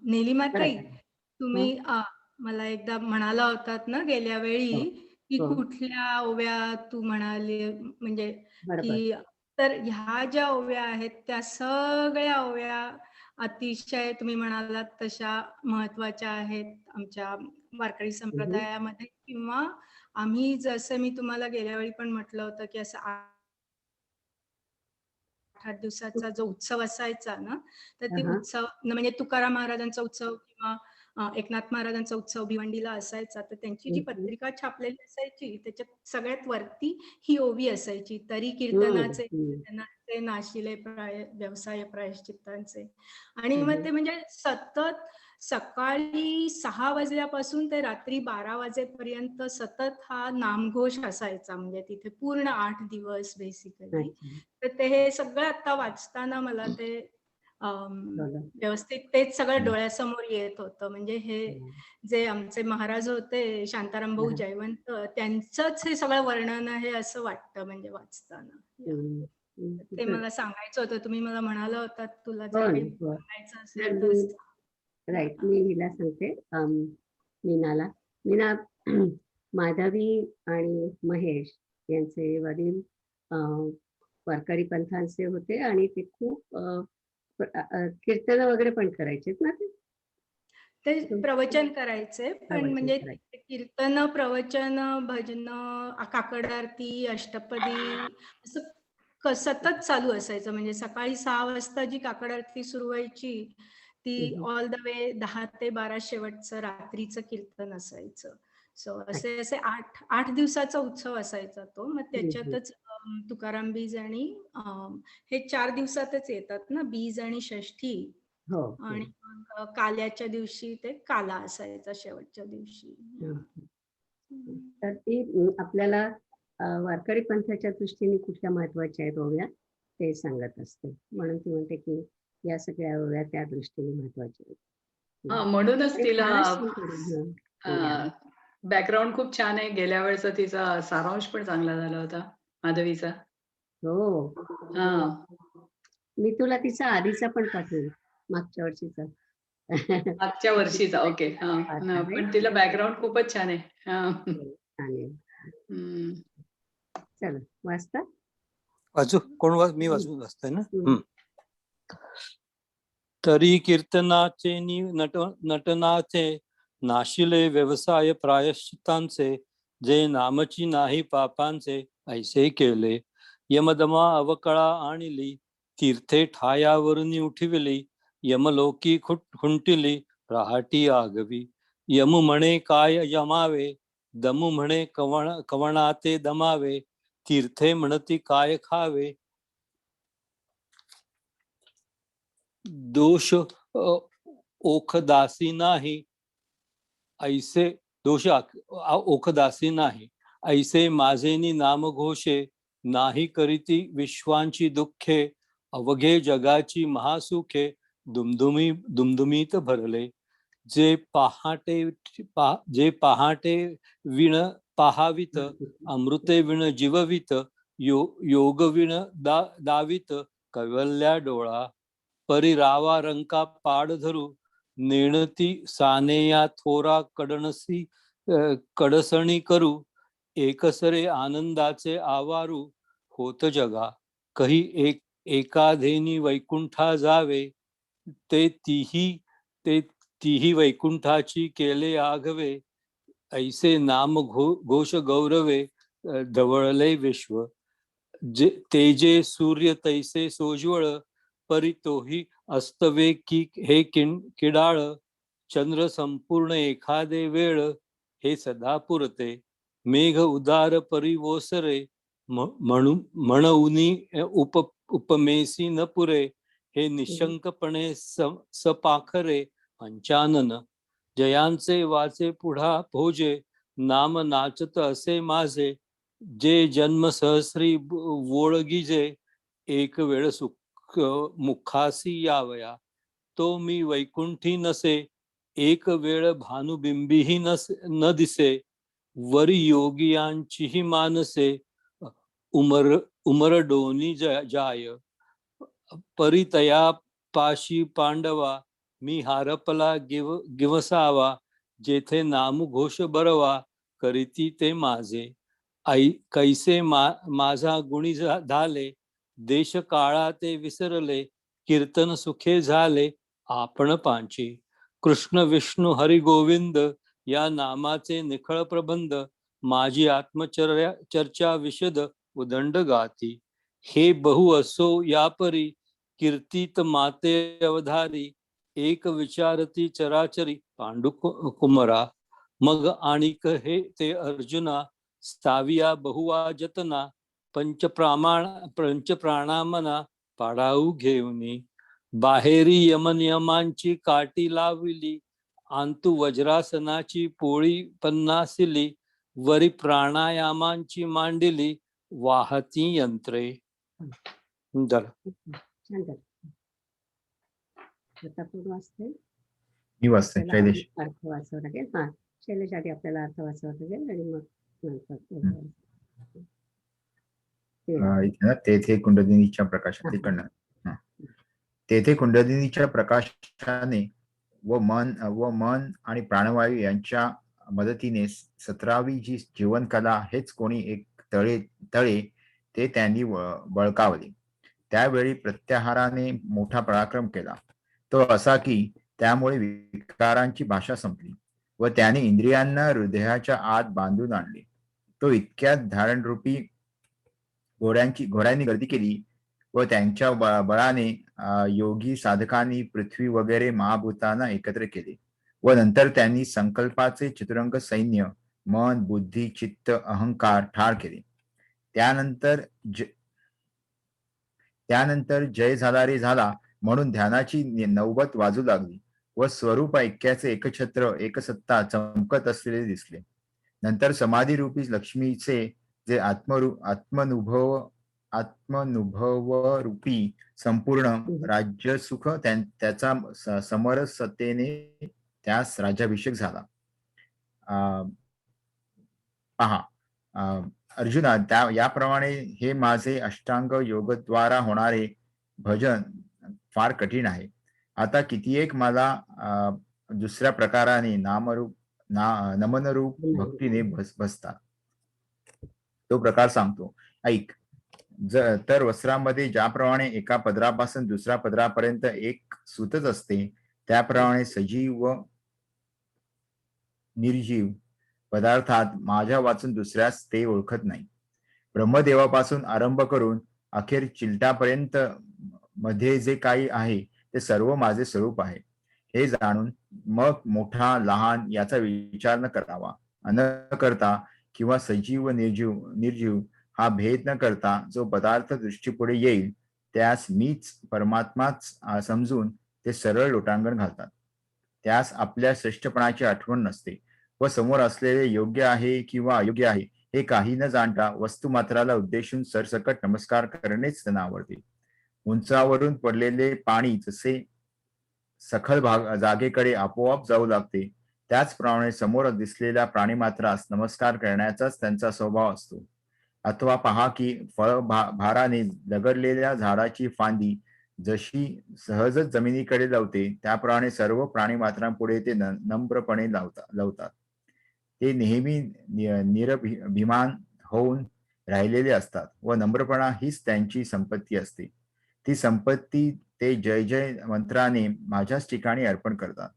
नीलिमाताई, तुम्ही मला एकदा म्हणाला होतात ना गेल्या वेळी की कुठल्या ओव्या तू म्हणाली, म्हणजे की तर ह्या ज्या ओव्या आहेत त्या सगळ्या ओव्या अतिशय तुम्ही म्हणालात तशा महत्वाच्या आहेत आमच्या वारकरी संप्रदायामध्ये. किंवा आम्ही जसं मी तुम्हाला गेल्या वेळी पण म्हटलं होतं की असं 8 दिवसाचा जो उत्सव असायचा ना, तर ते उत्सव म्हणजे तुकाराम महाराजांचा उत्सव किंवा एकनाथ महाराजांचा उत्सव भिवंडीला असायचा, तर त्यांची जी पत्रिका छापलेली असायची त्याच्यात सगळ्यात वरती ही ओवी असायची. तरी कीर्तनाचे नाशिले व्यवसाय प्रायश्चित्तांचे. आणि मग ते म्हणजे सतत सकाळी 6 वाजल्यापासून ते रात्री 12 वाजेपर्यंत सतत हा नामघोष असायचा, म्हणजे तिथे पूर्ण 8 दिवस बेसिकली. तर ते हे सगळं आता वाचताना मला ते व्यवस्थित तेच सगळं डोळ्यासमोर येत होतं. म्हणजे हे जे आमचे महाराज होते शांताराम भाऊ जयवंत, त्यांचंच हे सगळं वर्णन आहे असं वाटतं म्हणजे वाचताना. ते मला सांगायचं होतं. तुम्ही मला म्हणाला होता तुला जर काही सांगायचं असेल तर. राईट, मी हिला सांगते मीनाला. मीना, माधवी आणि महेश यांचे वडील वारकरी पंथांचे होते आणि ते खूप कीर्तन वगैरे पण करायचे ना ते? ते प्रवचन करायचे, पण प्रवचन म्हणजे करायचे. कीर्तन, प्रवचन, भजन, काकड आरती, अष्टपदी असं सतत चालू असायचं. म्हणजे सकाळी 6 वाजता जी काकड आरती सुरू व्हायची, ती हम्म. ऑल द वे 10 ते 12 शेवटचं रात्रीचं कीर्तन असायचं. सो असे असे 8 दिवसाचा उत्सव असायचा तो. मग त्याच्यातच तुकाराम बीज आणि हे 4 दिवसातच येतात ना, बीज आणि षष्ठी. हो. आणि मग काल्याच्या दिवशी ते काला असायचा शेवटच्या दिवशी. तर ती आपल्याला वारकरी पंथाच्या दृष्टीने कुठल्या महत्वाच्या आहेत ओव्या ते सांगत असते. म्हणून ती म्हणते की या सगळ्या ओव्या त्या दृष्टीने महत्वाच्या आहेत. हा, म्हणूनच आणि तिला फारच सुंदर. हं. बॅकग्राऊंड खूप छान आहे. गेल्या वेळेचा तिचा सारांश पण चांगला झाला होता माधवीचा. हो, हा, मी तुला तिचा आधीचा पण पाठवेल, मागच्या वर्षीचा. मागच्या वर्षीचा. ओके. हा, पाठावे. पण तिला बॅकग्राऊंड खूपच छान आहे. हा. चालेल. हम्म. चला वाचता. वाचू कोण मी वाचून वाचतोय ना. हम्म. तरी कीर्तनाचे नटनाचे नाशिले व्यवसाय प्रायश्चितांचे, जे नामची नाही पापांचे ऐसे केले. यमदमा अवकळा आणली, तीर्थे ठायावरून उठविली. यमलोकी खुंटिली, राहाटी आगवी. यम म्हणे काय यमावे, दमू म्हणे कवणाते दमावे. तीर्थे म्हणती काय खावे. दोष ओखदासी नाही ऐसे, दोष ओखदासी नाही ऐसे माझेनी नाम घोषे. नाही करीती विश्वांची दुःखे, अवघे जगाची महासुखे. दुमदुमीत भरले. जे पहाटे विण पाहावित, अमृते विण जीववित. योग विण दावित, कैवल्या डोळा. परिरावा रंका पाड धरू, नेणती सानेया थोरा कडसणी करू. एकसरे आनंदाचे आवारू, होत जगा. कही एकाधेनी वैकुंठा जावे. ते तीही वैकुंठाची केले आघवे. ऐसे नाम घोष गौरवे, ढवळले विश्व. तेजे सूर्य तैसे सोज्वळ, परी तोही अस्तवे की हे किडाळ. चंद्र संपूर्ण एखादे वेळ, हे सदा पुरते. मेघ उदार परी ओसरे, म्हणूनी उपमेसी न पुरे. हे निशंकपणे सपाखरे पंचानन. जयांचे वाचे पुढा भोजे, नाम नाचत असे माझे. जे जन्म सहस्री वोळगिजे, एक वेळ सुख मुखासी यावया. तो मी वैकुंठी नसे, एक वेळ भानुबिंबीही न दिसे. वरी योगियांचीही मानसे, उमर डोनी जाय. परितया पाशी पांडवा, मी हारपला गिवसावा. जेथे नामघोष बरवा, करीती ते माझे. कैसे माझा गुणी झाले, देश काळा ते विसरले. कीर्तन सुखे झाले आपण पांची. कृष्ण विष्णू हरी गोविंद, या नामाचे निखळ प्रबंध. माझी आत्मचर्चा विशद उदंड गाती. हे बहु असो यापरी, कीर्तीत माते अवधारी. एक विचारती चराचरी, पांडु कुमरा. मग आणिक हे ते अर्जुना, साविया बहुवा जतना. पंचप्राणामना पाडाऊ घेऊनी. बाहेरी यमनियमांची काटी लावली, आंतु वज्रासनाची पोळी पन्नासिली. वरी प्राणायामांची मांडिली, वाहती यंत्रे. दर छान झालं. आता कोण वाचते? मी वाचते. आपल्याला शैलेश. अर्थ वाचावा लागेल. हा, शैलेश आधी आपल्याला अर्थ वाचावा लागेल आणि मग नंतर इथे ना, तेथे कुंडलिनीच्या प्रकाशात तिकडनं. तेथे कुंडलिनीच्या प्रकाशाने व मन आणि प्राणवायू यांच्या मदतीने 17वी जी जीवनकला हेच कोणी एक तळे ते त्यांनी बळकावले. त्यावेळी प्रत्याहाराने मोठा पराक्रम केला, तो असा की त्यामुळे विकारांची भाषा संपली व त्याने इंद्रियांना हृदयाच्या आत बांधून आणले. तो इतक्यात धारणरूपी घोड्यांनी गर्दी केली व त्यांच्या बळाने योगी साधकांनी पृथ्वी वगैरे महाभूतांना एकत्र केले व नंतर त्यांनी संकल्पाचे चतुरंग सैन्य मन, बुद्धी, चित्त, अहंकार ठार केले. त्यानंतर जय झाला रे झाला म्हणून ध्यानाची नौबत वाजू लागली व स्वरूप ऐक्याचे एकछत्र एकसत्ता चमकत असलेले दिसले. नंतर समाधी रूपी लक्ष्मीचे जे आत्मनुभव रूपी संपूर्ण राज्य सुख त्याचा समरसतेने त्यास राज्याभिषेक झाला. पहा अर्जुना, याप्रमाणे हे माझे अष्टांग योगद्वारा होणारे भजन फार कठीण आहे. आता कितीएक मला दुसऱ्या प्रकाराने नमनरूप भक्तीने भसतात. तो प्रकार सांगतो, ऐक. तर वस्त्रामध्ये ज्याप्रमाणे एका पदरापासून दुसऱ्या पदरापर्यंत एक सूतच असते, त्याप्रमाणे सजीव व निर्जीव पदार्थात माझ्या वाचून दुसऱ्यास ते ओळखत नाही. ब्रह्मदेवापासून आरंभ करून अखेर चिलटापर्यंत मध्ये जे काही आहे ते सर्व माझे स्वरूप आहे. हे जाणून मग मोठा लहान याचा विचार न करावा. न करता किंवा सजीव व निर्जीव हा भेद न करता जो पदार्थ दृष्टीपुढे येईल त्यास मीच परमात्माच समजून ते सरळ लोटांगण घालतात. त्यास आपल्या श्रेष्ठपणाची आठवण नसते व समोर असलेले योग्य आहे किंवा अयोग्य आहे हे काही न जाणता वस्तुमात्राला उद्देशून सरसकट नमस्कार करणेच त्यांना आवडते. उंचावरून पडलेले पाणी जसे सखल जागेकडे आपोआप जाऊ लागते, त्याचप्रमाणे समोर दिसलेल्या प्राणीमात्रास नमस्कार करण्याचाच त्यांचा स्वभाव असतो. अथवा पहा की भाराने लगडलेल्या झाडाची फांदी जशी सहजच जमिनीकडे लावते, त्याप्रमाणे सर्व प्राणीमात्रांपुढे ते नम्रपणे लावतात. ते नेहमी निरभिमान होऊन राहिलेले असतात व नम्रपणा हीच त्यांची संपत्ती असते. ती संपत्ती ते जय जय मंत्राने माझ्याच ठिकाणी अर्पण करतात.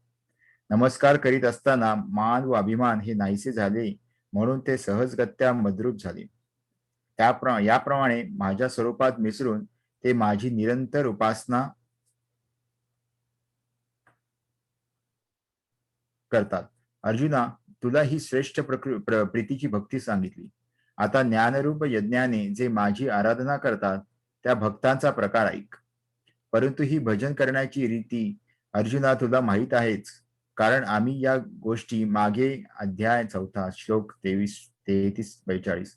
नमस्कार करीत असताना मान व अभिमान हे नाहीसे झाले म्हणून ते सहजगत्या मद्रूप झाले. याप्रमाणे माझ्या स्वरूपात मिसळून ते माझी निरंतर उपासना करतात. अर्जुना, तुला ही श्रेष्ठ प्रीतीची भक्ती सांगितली. आता ज्ञानरूप यज्ञाने जे माझी आराधना करतात त्या भक्तांचा प्रकार ऐक. परंतु ही भजन करण्याची रीती अर्जुना तुला माहीत आहेच, कारण आम्ही या गोष्टी मागे अध्याय 4 श्लोक 33-42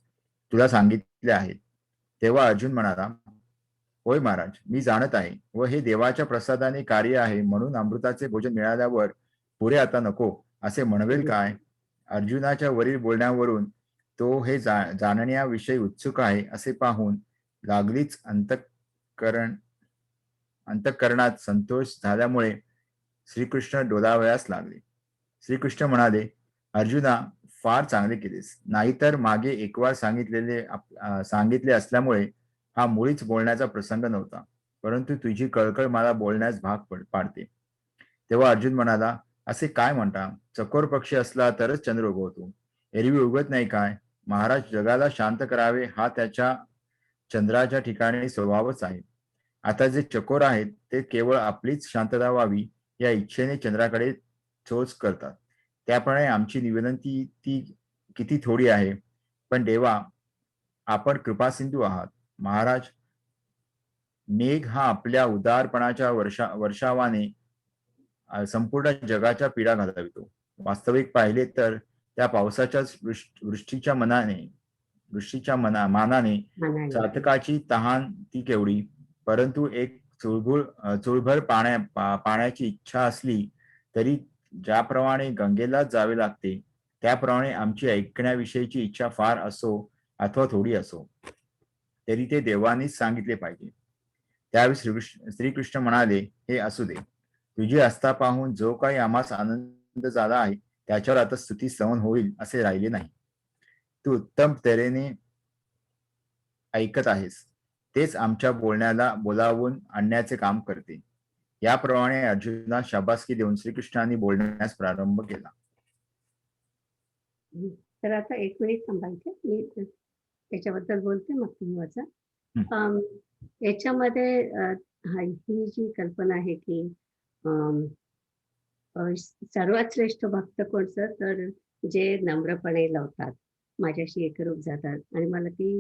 तुला सांगितले आहेत. तेव्हा अर्जुन म्हणाला, होय महाराज, मी जाणत आहे व हे देवाच्या प्रसादाने कार्य आहे, म्हणून अमृताचे भोजन मिळाल्यावर पुरे आता नको असे म्हणवेल काय? अर्जुनाच्या वरील बोलण्यावरून तो हे जाणण्याविषयी उत्सुक आहे असे पाहून लागलीच अंतःकरणात संतोष झाल्यामुळे श्रीकृष्ण डोलावयास लागले. श्रीकृष्ण म्हणाले, अर्जुना, फार चांगले केलेस. नाहीतर मागे एकवार सांगितले असल्यामुळे हा मुळीच बोलण्याचा प्रसंग नव्हता, परंतु तुझी कळकळ मला बोलण्यास भाग पाडते. तेव्हा अर्जुन म्हणाला, असे काय म्हणता? चकोर पक्षी असला तरच चंद्र उगवतो, एरवी उगवत नाही काय? महाराज, जगाला शांत करावे हा त्याच्या चंद्राच्या ठिकाणी स्वभावच आहे. आता जे चकोर आहेत ते केवळ आपलीच शांतता व्हावी या इच्छेने चंद्राकडे चोच करतात. त्याप्रमाणे आमची विनंती ती किती थोडी आहे, पण देवा, आपण कृपासिंधू आहात. महाराज, मेघ हा आपल्या उदारपणाच्या वर्षावाने संपूर्ण जगाच्या पीडा घालवितो. वास्तविक पाहिले तर त्या पावसाच्याच वृष्टीच्या मानाने चातकाची तहान ती केवढी, परंतु एक चुळभर पाण्याची इच्छा असली तरी ज्याप्रमाणे गंगेलाच जावे लागते, त्याप्रमाणे आमची ऐकण्याविषयीची इच्छा फार असो अथवा थोडी असो तरी ते देवानीच सांगितले पाहिजे. त्यावेळी श्रीकृष्ण म्हणाले, हे असू दे. तुझी आस्था पाहून जो काही आम्हास आनंद झाला आहे त्याच्यावर आता स्तुती सहन होईल असे राहिले नाही. तू उत्तम तऱ्हेने ऐकत आहेस तेच आमच्या बोलण्याला बोलावून आणण्याचे काम करते. याप्रमाणे अर्जुनास शाबासकी देऊन श्रीकृष्णांनी बोलण्यास प्रारंभ केला. तर आता 1 मिनिट थांबायचं, मी त्याच्याबद्दल बोलते, मग तुम्ही वाचा. याच्यामध्ये ही जी कल्पना आहे की सर्वात श्रेष्ठ भक्त कोणतं, तर जे नम्रपणे लावतात, माझ्याशी एकरूप जातात. आणि मला ती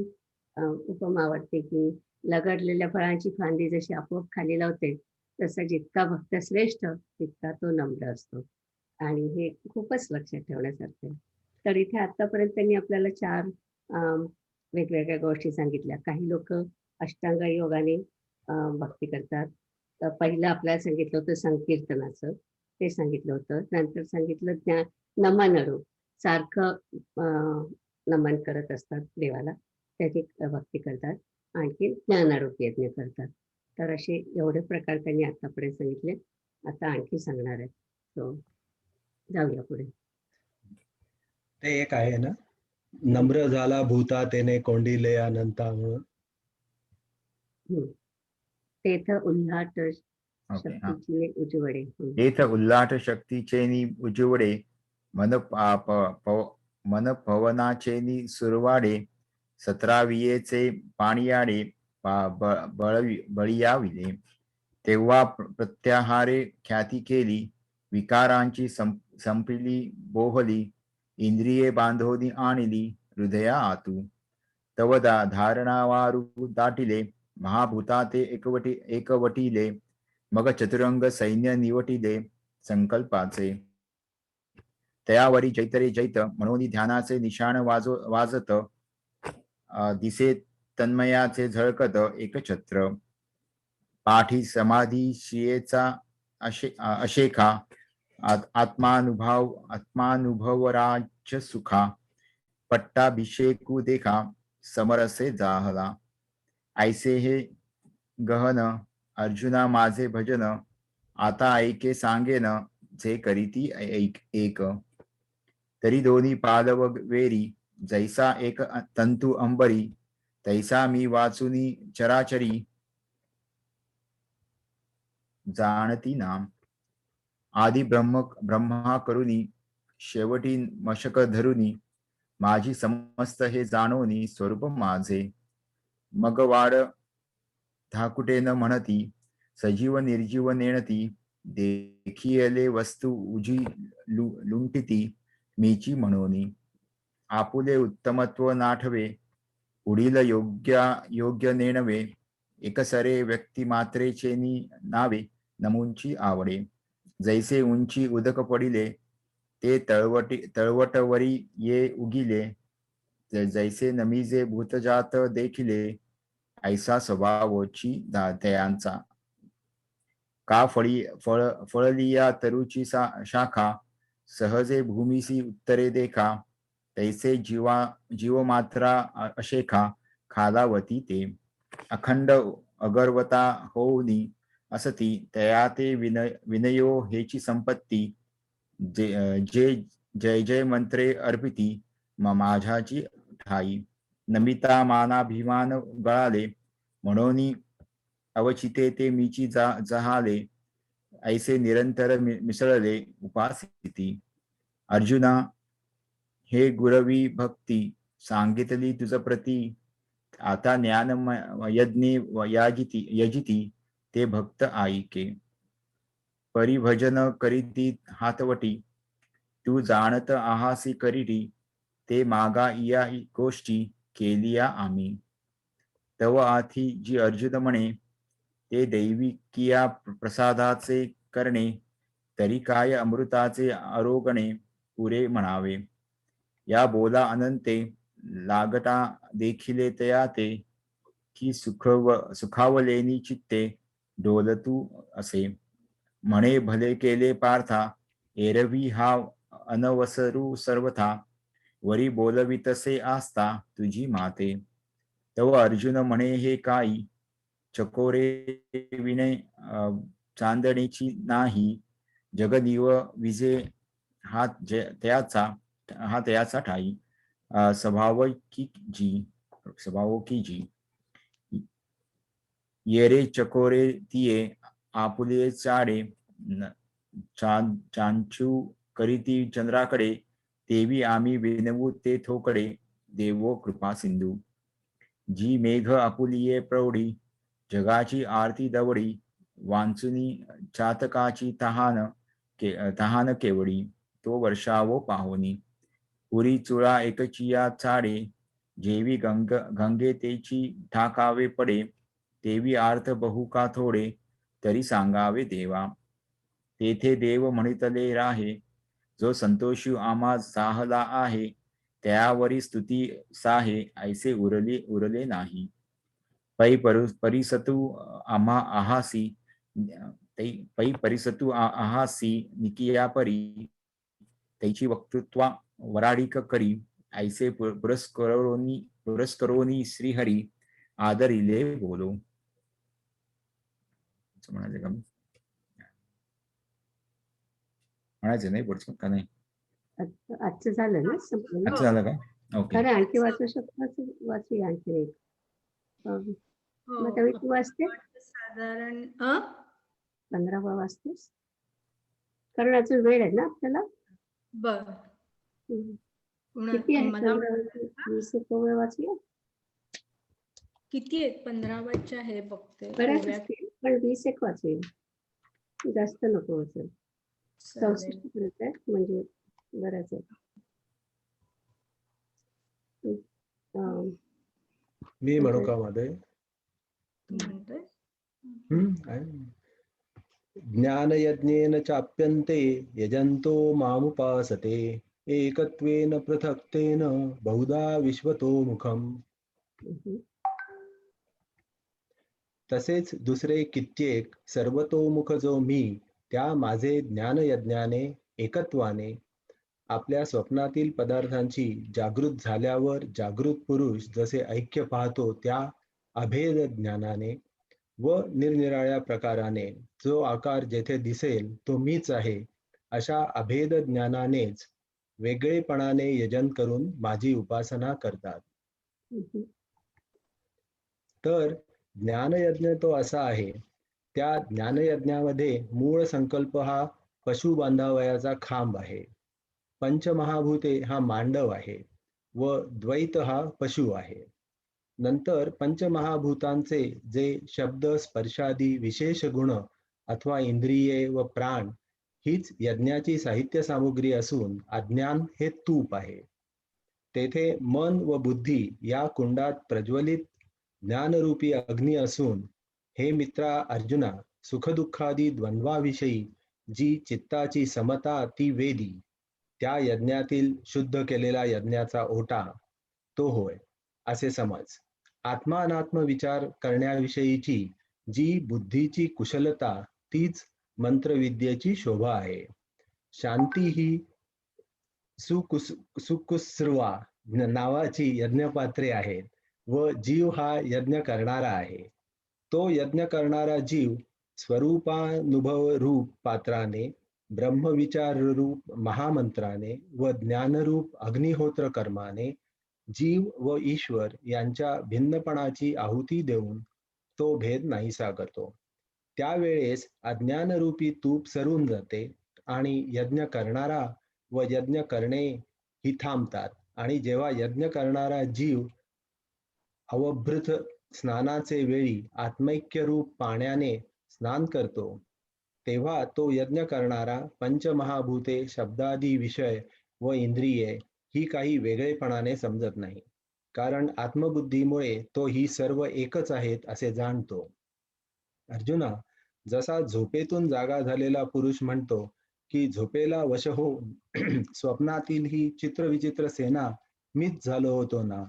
उपमा आवडते की लगडलेल्या फळांची फांदी जशी आपोआप खाली लावते, तसा जितका भक्त श्रेष्ठ तितका तो नम्र असतो. आणि हे खूपच लक्षात ठेवण्यासारखं आहे. तर इथे आतापर्यंत त्यांनी आपल्याला 4 वेगवेगळ्या गोष्टी सांगितल्या. काही लोक अष्टांग योगाने भक्ती करतात. तर पहिलं आपल्याला सांगितलं होतं संकीर्तनाचं, ते सांगितलं होतं. नंतर सांगितलं नमनरूप, सारखं नमन करत असतात देवाला, त्याची भक्ती करतात. आणखी ज्ञानारूप यज्ञ करतात. तर असे एवढे प्रकार त्यांनी आतापर्यंत सांगितले. आता आणखी सांगणार आहेत. सो जाऊया पुढे. ते एक आहे ना, नम्र झाला भूता तेने कोंडिले अनंता म्हणून. तेथ उल्हाट ओके, हा. शक्तीची उजवडे. तेथ उल्हाट शक्तीचे नि उजवडे, मन पवनाचे नि सुरवाडे, 17 पाणियाडे बळीयाविले. तेव्हा प्रत्याहारे ख्याती केली, विकारांची संपली बोहली, इंद्रिये बांधोनी आणली हृदया आतू. तव धारणावारू दाटिले, महाभूता ते एकवटिले, मग चतुरंग सैन्य निवटिले संकल्पाचे. तयावरी जैतरे जैत, म्हणून ध्यानाचे निशाण वाजत, दिसे तन्मयाचे झळकत एकछत्र. पाठी समाधी शियेचा अशेखा, आत्मानुभवराज सुखा, पट्टाभिषेकू देखा, समरसे जाहला. ऐसे हे गहन अर्जुना माझे भजन, आता ऐके सांगेन जे करीती एक. तरी दोन्ही पालव वेरी, जैसा एक तंतू अंबरी, तैसा मी वाचुनी चराचरी जाणती नाम. आदि ब्रह्मा करुनी, शेवटी मशक धरुनी, माझी समस्त हे जाणोनी स्वरूप माझे. मग वाड धाकुटे न म्हणती, सजीव निर्जीव नेणती, देखियले वस्तू उजी लुंटिती, मीची म्हणोनी. आपुले उत्तमत्व नाठवे, पुढील योग्य नेणवे, एकसरे व्यक्ती मात्रेचे नावे नमूंची आवडे. जैसे उंची उदक पडिले, ते तळवटवरी ये उगिले, जैसे नमीजे भूतजात देखिले, ऐसा स्वभावची दयांचा. का फळलिया तरुची शाखा, सहजे भूमिसी उत्तरे देखा, तैसे जीवमात्रा अशेखा, खालावती ते. अखंड अगर्वता होऊनी असती, तया ते विनयो हेची संपत्ती, जे जय जय मंत्रे अर्पिती, माझ्याची ठाई. नमिता मानाभिमान गळाले, म्हणून अवचिते ते मीची जहाले, ऐसे निरंतर मिसळले उपासिती. अर्जुना, हे गुरवी भक्ती, सांगितली तुझ प्रती, आता ज्ञान यज्ञे यजिती, ते भक्त ऐके. परिभजन करीती हातवटी, तू जाणत आहासी करीती, ते मागा या गोष्टी केलिया आम्ही. तव आथी जी अर्जुन म्हणे, ते दैवी किया प्रसादाचे करणे, तरी काय अमृताचे आरोगणे पुरे म्हणावे. या बोला अनंते, लागता देखिले तया ते, की सुखावलेनी चित्ते डोलतू असे. म्हणे भले केले पार्था, एरवी हा अनवसरू सर्वथा, वरी बोलवितसे आस्ता तुझी माते. तव अर्जुन म्हणे हे काही, चकोरे विणे चांदणीची नाही, जगदिव विजे हा तयाचा ठाई, स्वभाव की जी. येरे चकोरे तिये आपुले चाडे चांचू करीती चंद्राकडे देवी आम्ही विनवू ते थोकडे देवो कृपा सिंधू जी मेघ आपुलिये प्रौढी जगाची आरती दवडी वांचुनी चातकाची तहान केवडी तो वर्षावो पाहुनी पुरी चुळा एकचिया चाडे जेवी गंगे तेची ठाकावे पडे तेवी आर्थ बहु का थोडे तरी सांगावे देवा तेथे देव म्हणितले राहे जो संतोषी आम्हा साहला आहे त्यावरी स्तुती साहे ऐसे उरले नाही परिसतु आम्हा आहासी पै परिसतु आहासी निकिया परी त्याची वक्तृत्वा वराडिक करी ऐसे पुरस्करोनी श्रीहरी आदरिले बोलो. म्हणायचं का म्हणायचं नाही पुढचं का नाही आजचं झालं ना संपलं ना? आजचं झालं का ओके खरं आणखी वाचू शकतो वाचूया आणखी एक मग त्यावेळी तू वाचते साधारण 15 वाजतेस कारण अजून वेळ आहे ना आपल्याला. बर किती आहे 20 एक वेळ वाचूया किती आहेत 15 आहे बघते बऱ्याच असतील पण 20 एक वाचूया जास्त नको वाचेल 64 पर्यंत आहे म्हणजे बऱ्याच आहे. मी म्हणू का मध्ये म्हणतोय ज्ञानयज्ञेन चाप्यन्ते यजन्तो मामुपासते एकत्वेन पृथक्तेन बहुधा विश्वतो मुखम. तसेच दुसरे कित्येक सर्वतोमुख जो मी त्या माझे ज्ञानयज्ञाने एकत्वाने आपल्या स्वप्नातील पदार्थांची जागृत झाल्यावर जागृत पुरुष जसे ऐक्य पाहतो त्या अभेद ज्ञानाने व निरनिराळ्या प्रकाराने जो आकार जेथे दिसेल तो मीच आहे अशा अभेद ज्ञानानेच वेगळेपणाने यजन करून माझी उपासना करतात. तर ज्ञानयज्ञ तो असा आहे त्या ज्ञानयज्ञामध्ये मूळ संकल्प हा पशु बांधावयाचा खांब आहे. पंचमहाभूते हा मांडव आहे व द्वैत हा पशु आहे. नंतर पंचमहाभूतांचे जे शब्द स्पर्शादी विशेष गुण अथवा इंद्रिये व प्राण हीच यज्ञाची साहित्य सामुग्री असून अज्ञान हे तूप आहे. तेथे मन व बुद्धी या कुंडात प्रज्वलित ज्ञानरूपी अग्नी असून हे मित्रा अर्जुना सुखदुःखादी द्वंद्वाविषयी जी चित्ताची समता ती वेदी त्या यज्ञातील शुद्ध केलेला यज्ञाचा ओटा तो होय असे समज. आत्मा अनात्म विचार करण्याविषयीची जी बुद्धीची कुशलता तीच मंत्रविद्येची शोभा आहे. शांती ही सुकुस्रवा नावाची यज्ञपात्रे आहेत व जीव हा यज्ञ करणारा आहे. तो यज्ञ करणारा जीव स्वरूपानुभव रूप पात्राने ब्रह्मविचार रूप महामंत्राने व ज्ञानरूप अग्निहोत्र कर्माने जीव व ईश्वर यांच्या भिन्नपणाची आहुती देऊन तो भेद नाहीसा करतो. त्यावेळेस अज्ञानरूपी तूप सरून जाते आणि यज्ञ करणारा व यज्ञ करणे ही थांबतात आणि जेव्हा यज्ञ करणारा जीव अवभृत स्नानाचे वेळी आत्मैक्य रूप पाण्याने स्नान करतो तेव्हा तो यज्ञ करणारा पंचमहाभूते शब्दादी विषय व इंद्रिये ही काही वेगळेपणाने समजत नाही कारण आत्मबुद्धीमुळे तो ही सर्व एकच आहेत असे जाणतो. अर्जुना जसा झोपेतून जागा झालेला पुरुष म्हणतो की झोपेला वश होऊन स्वप्नातील ही चित्रविचित्र सेना मीच झालो होतो ना.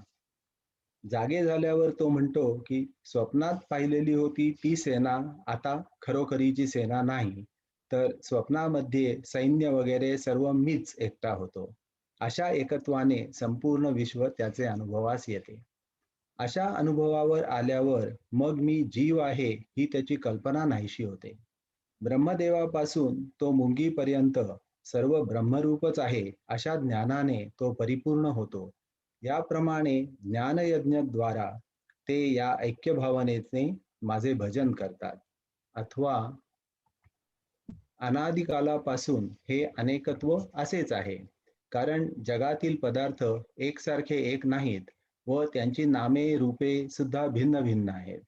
जागे झाल्यावर तो म्हणतो की स्वप्नात पाहिलेली होती ती सेना आता खरोखरीची सेना नाही तर स्वप्नामध्ये सैन्य वगैरे सर्व मीच एकटा होतो. अशा एकत्वाने संपूर्ण विश्व त्याचे अनुभवास येते. अशा अनुभवावर आल्यावर मग मी जीव आहे ही त्याची कल्पना नाहीशी होते. ब्रह्मदेवापासून तो मुंगीपर्यंत सर्व ब्रह्मरूपच आहे अशा ज्ञानाने तो परिपूर्ण होतो. याप्रमाणे ज्ञानयज्ञद्वारा ते या ऐक्यभावनेने माझे भजन करतात. अथवा अनादिकालापासून हे अनेकत्व असेच आहे. कारण जगातील पदार्थ एकसारखे एक नाहीत व त्यांची नामे रूपे सुद्धा भिन्न भिन्न आहेत.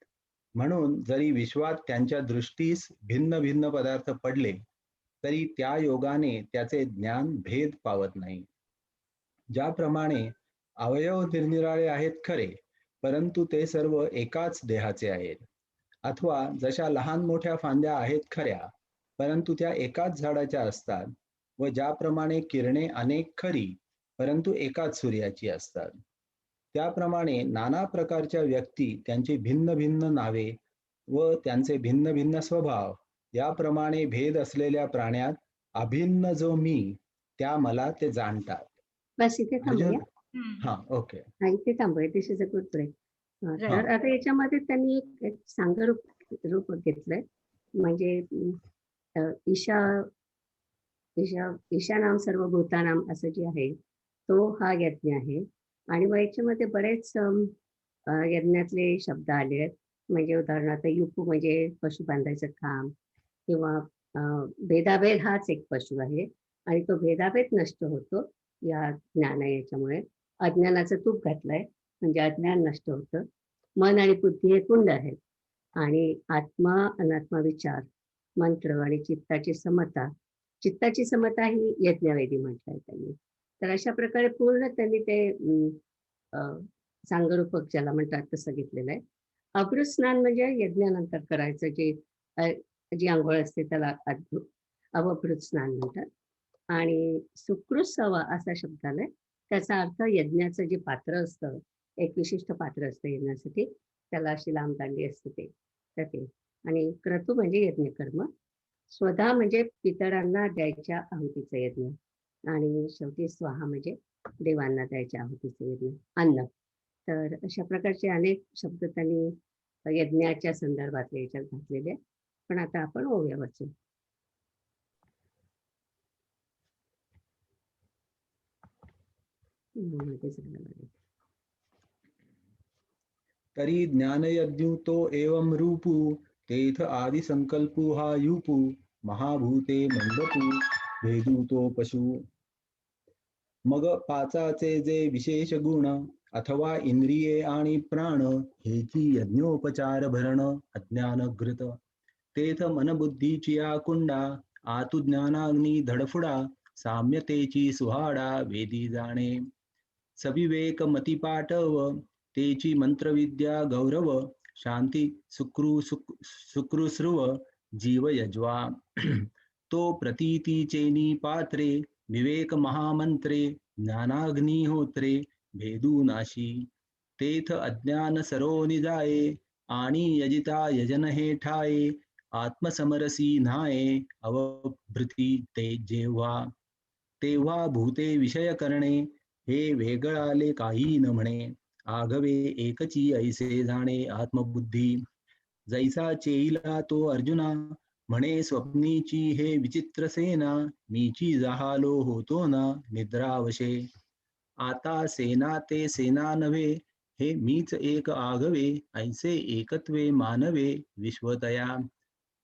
म्हणून जरी विश्वात त्यांच्या दृष्टीस भिन्न भिन्न पदार्थ पडले तरी त्या योगाने त्याचे ज्ञान भेद पावत नाही. ज्याप्रमाणे अवयव निरनिराळे आहेत खरे, परंतु ते सर्व एकाच देहाचे आहेत. अथवा जशा लहान मोठ्या फांद्या आहेत खऱ्या, परंतु त्या एकाच झाडाच्या असतात. व ज्याप्रमाणे किरणे अनेक खरी, परंतु एकाच सूर्याची असतात. त्याप्रमाणे नाना प्रकारच्या व्यक्ती, त्यांची भिन्न भिन्न नावे व त्यांचे भिन्न भिन्न स्वभाव, याप्रमाणे भेद असलेल्या प्राण्यात अभिन्न जो मी, त्या मला ते जाणतात. बस इथे थांबूया. हा, ओके. हा, इथे थांबूया. दिस इज अ गुड ब्रेक. तर Right. आता याच्यामध्ये त्यांनी एक सांगरूप घेतलंय. म्हणजे ईशा ईशानाम सर्व भूतानाम असं जे आहे तो हा यज्ञ आहे. आणि मग याच्यामध्ये बरेच यज्ञातले शब्द आले आहेत. म्हणजे उदाहरणार्थ युपू म्हणजे पशु बांधायचं काम, किंवा भेदाभेद हाच एक पशु आहे आणि तो भेदाभेद नष्ट होतो या ज्ञान याच्यामुळे. अज्ञानाचं तूप घातलंय म्हणजे अज्ञान नष्ट होतं. मन आणि बुद्धी हे कुंड आहेत आणि आत्मा अनात्मा विचार, मंत्र आणि चित्ताची समता ही यज्ञवेदी म्हटलंय त्यांनी. तर अशा प्रकारे पूर्ण त्यांनी ते सांगरूपक ज्याला म्हणतात तसं घेतलेलं आहे. अमृत स्नान म्हणजे यज्ञानंतर करायचं जी आंघोळ असते त्याला अवभृत स्नान म्हणतात. आणि सुकृत सवा असा शब्द आलाय. त्याचा अर्थ यज्ञाचं जे पात्र असतं, एक विशिष्ट पात्र असतं यज्ञासाठी, त्याला अशी लांब दांडी असते ते. आणि क्रतू म्हणजे यज्ञकर्म. स्वधा म्हणजे पितरांना द्यायच्या आहुतीचं यज्ञ. आणि शेवटी स्वाहा म्हणजे देवांना द्यायच्या आहुतीचं यज्ञ, अन्न. तर अशा प्रकारचे अनेक शब्द त्यांनी यज्ञाच्या संदर्भातले याच्यात घातलेले. पण आता आपण ओव्या वाचू. तरी ज्ञानयज्ञू तो एवं रूपू, तेथ आदि संकल्पू हा युपू, महाभूते मंडपू भेदू तो पशु. मग पाचाचे जे विशेष गुण, अथवा इंद्रिये आणि प्राण, हेची यज्ञोपचार भरण अज्ञानघृत. तेथ मनबुद्धीची या कुंडा, आतु ज्ञानाग्नी धडफुडा, साम्यतेची सुहाडा वेदी जाणे. सविवेक मती पाटव, तेची मंत्रविद्या गौरव, शांती सुकृश्रुव जीव यज्वा. तो प्रतीतीचेनी पात्रे, विवेक महामंत्रे, ज्ञानाग्निहोत्रे भेदू नाशी. तेथ अज्ञान सरोनी जाये, आणि यजिता यजन हे ठाये, आत्मसमरसी न्हाये अवभृती ते जेव्हा. तेव्हा भूते विषय करणे, हे वेगळाले काही न म्हणे. आघवे एकची ऐसे जाणे आत्मबुद्धी. जैसा चेईला तो अर्जुना, म्हणे स्वप्नीची हे विचित्र सेना. मीची जहालो होतो ना निद्रावशे. आता सेना ते सेना नव्हे, हे मीच एक आघवे. ऐसे एकत्वे मानवे विश्वतया.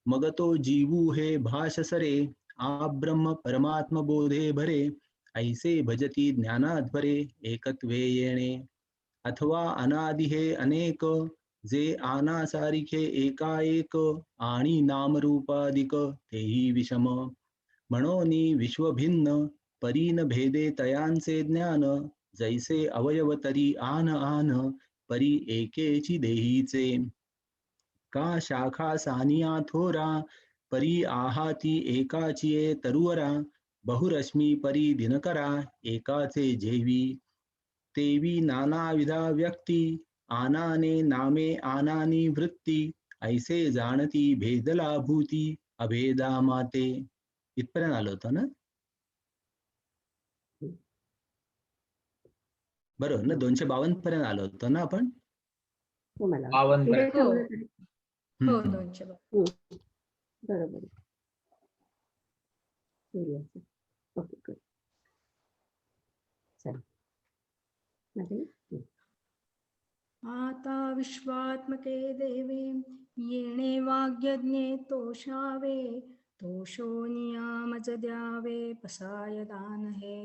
मग तो जीवू हे भाषसरे, आब्रह्म परमात्म बोधे भरे. ऐसे भजती ज्ञानात भरे एकत्वे येणे. अथवा अनादि हे अनेक, जे आनासारिखे एकाएक, आणि नामरूपादिक तेही विषम. म्हणोनी विश्वभिन्न परीन भेदे तयांचे ज्ञान. जैसे अवयव तरी आन आन, परी एकेची देहीचे. का शाखा सानिया थोरा, परी आहाती एकाचिये तरुवरा. बहुरश्मी परी दिनकरा, एकाचे जेवी. तेवी नानाविधा व्यक्ती, आनाने नामे आनानी वृत्ती. ऐसे जाणती भेदला भूती, अभेदा माते. इथपर्यंत आलं होतं ना? बरोबर ना? 252 पर्यंत आलं होतं ना आपण? हो, मला पावन पुढे हो. थांबलं तरी. हो, हम्म. 200. बरोबर. सूर्याचं. Okay, good. चला. आता विश्वात्मके देवे येणे वाग्यज्ञे तोषावे तोषो नियामज द्यावे पसाय दान हे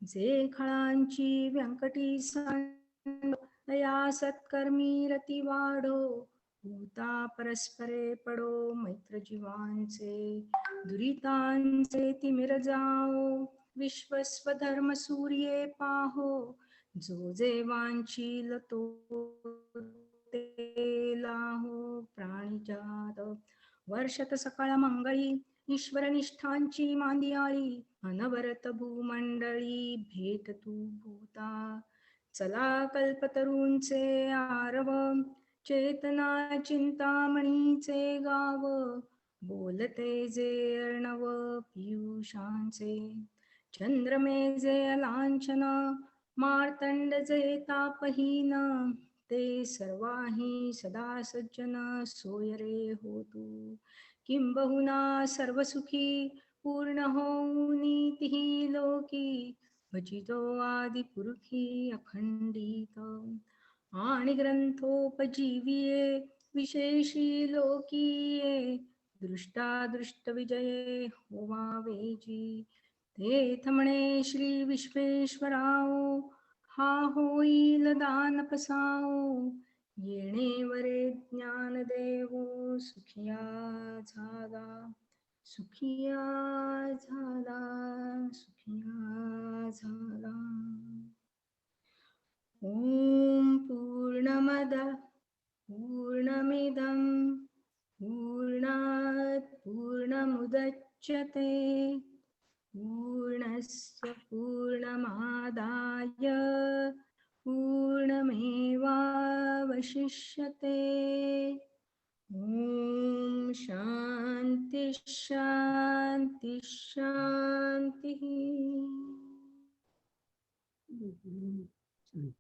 जे खळांची व्यंकटी सांड या सत्कर्मी रती वाढो भूता परस्परे पडो मैत्र जीवांचे दुरितांचे तिमिर जाओ विश्वस्वधर्म सूर्ये पाहो जो जे वांछील तो ते लाहो प्राणिजात वर्षत सकाळ मंगळी ईश्वर निष्ठांची मांदियाळी अनवरत भूमंडळी भेट तू भूता चला कल्पतरूंचे आरव चेतना चिंतामणीचे गाव बोलते जे अर्णव पियुषांचे चंद्रमे जे अलांछन मार्तंड जे तापहीन ते सर्वाही सदा सज्जन सोय रे होतू किंबहुना सर्वसुखी पूर्ण होऊनी तिही लोकी भजितो आदिपुरुषी अखंडित आणि ग्रंथोपजीविये विशेषी लोकीये दृष्टादृष्ट विजये होवावेजी तेथ म्हणे श्री विश्वेश्वराओ हा होईल दान पसाओ येणे वरे ज्ञान देवो सुखिया झाला सुखिया झाला सुखिया झाला. ओम पूर्णमद पूर्णमिदं पूर्णात् पूर्णमुदच्यते पूर्णस्य पूर्णमादाय पूर्णमेवावशिष्यते. ओम शांति शांति शांति.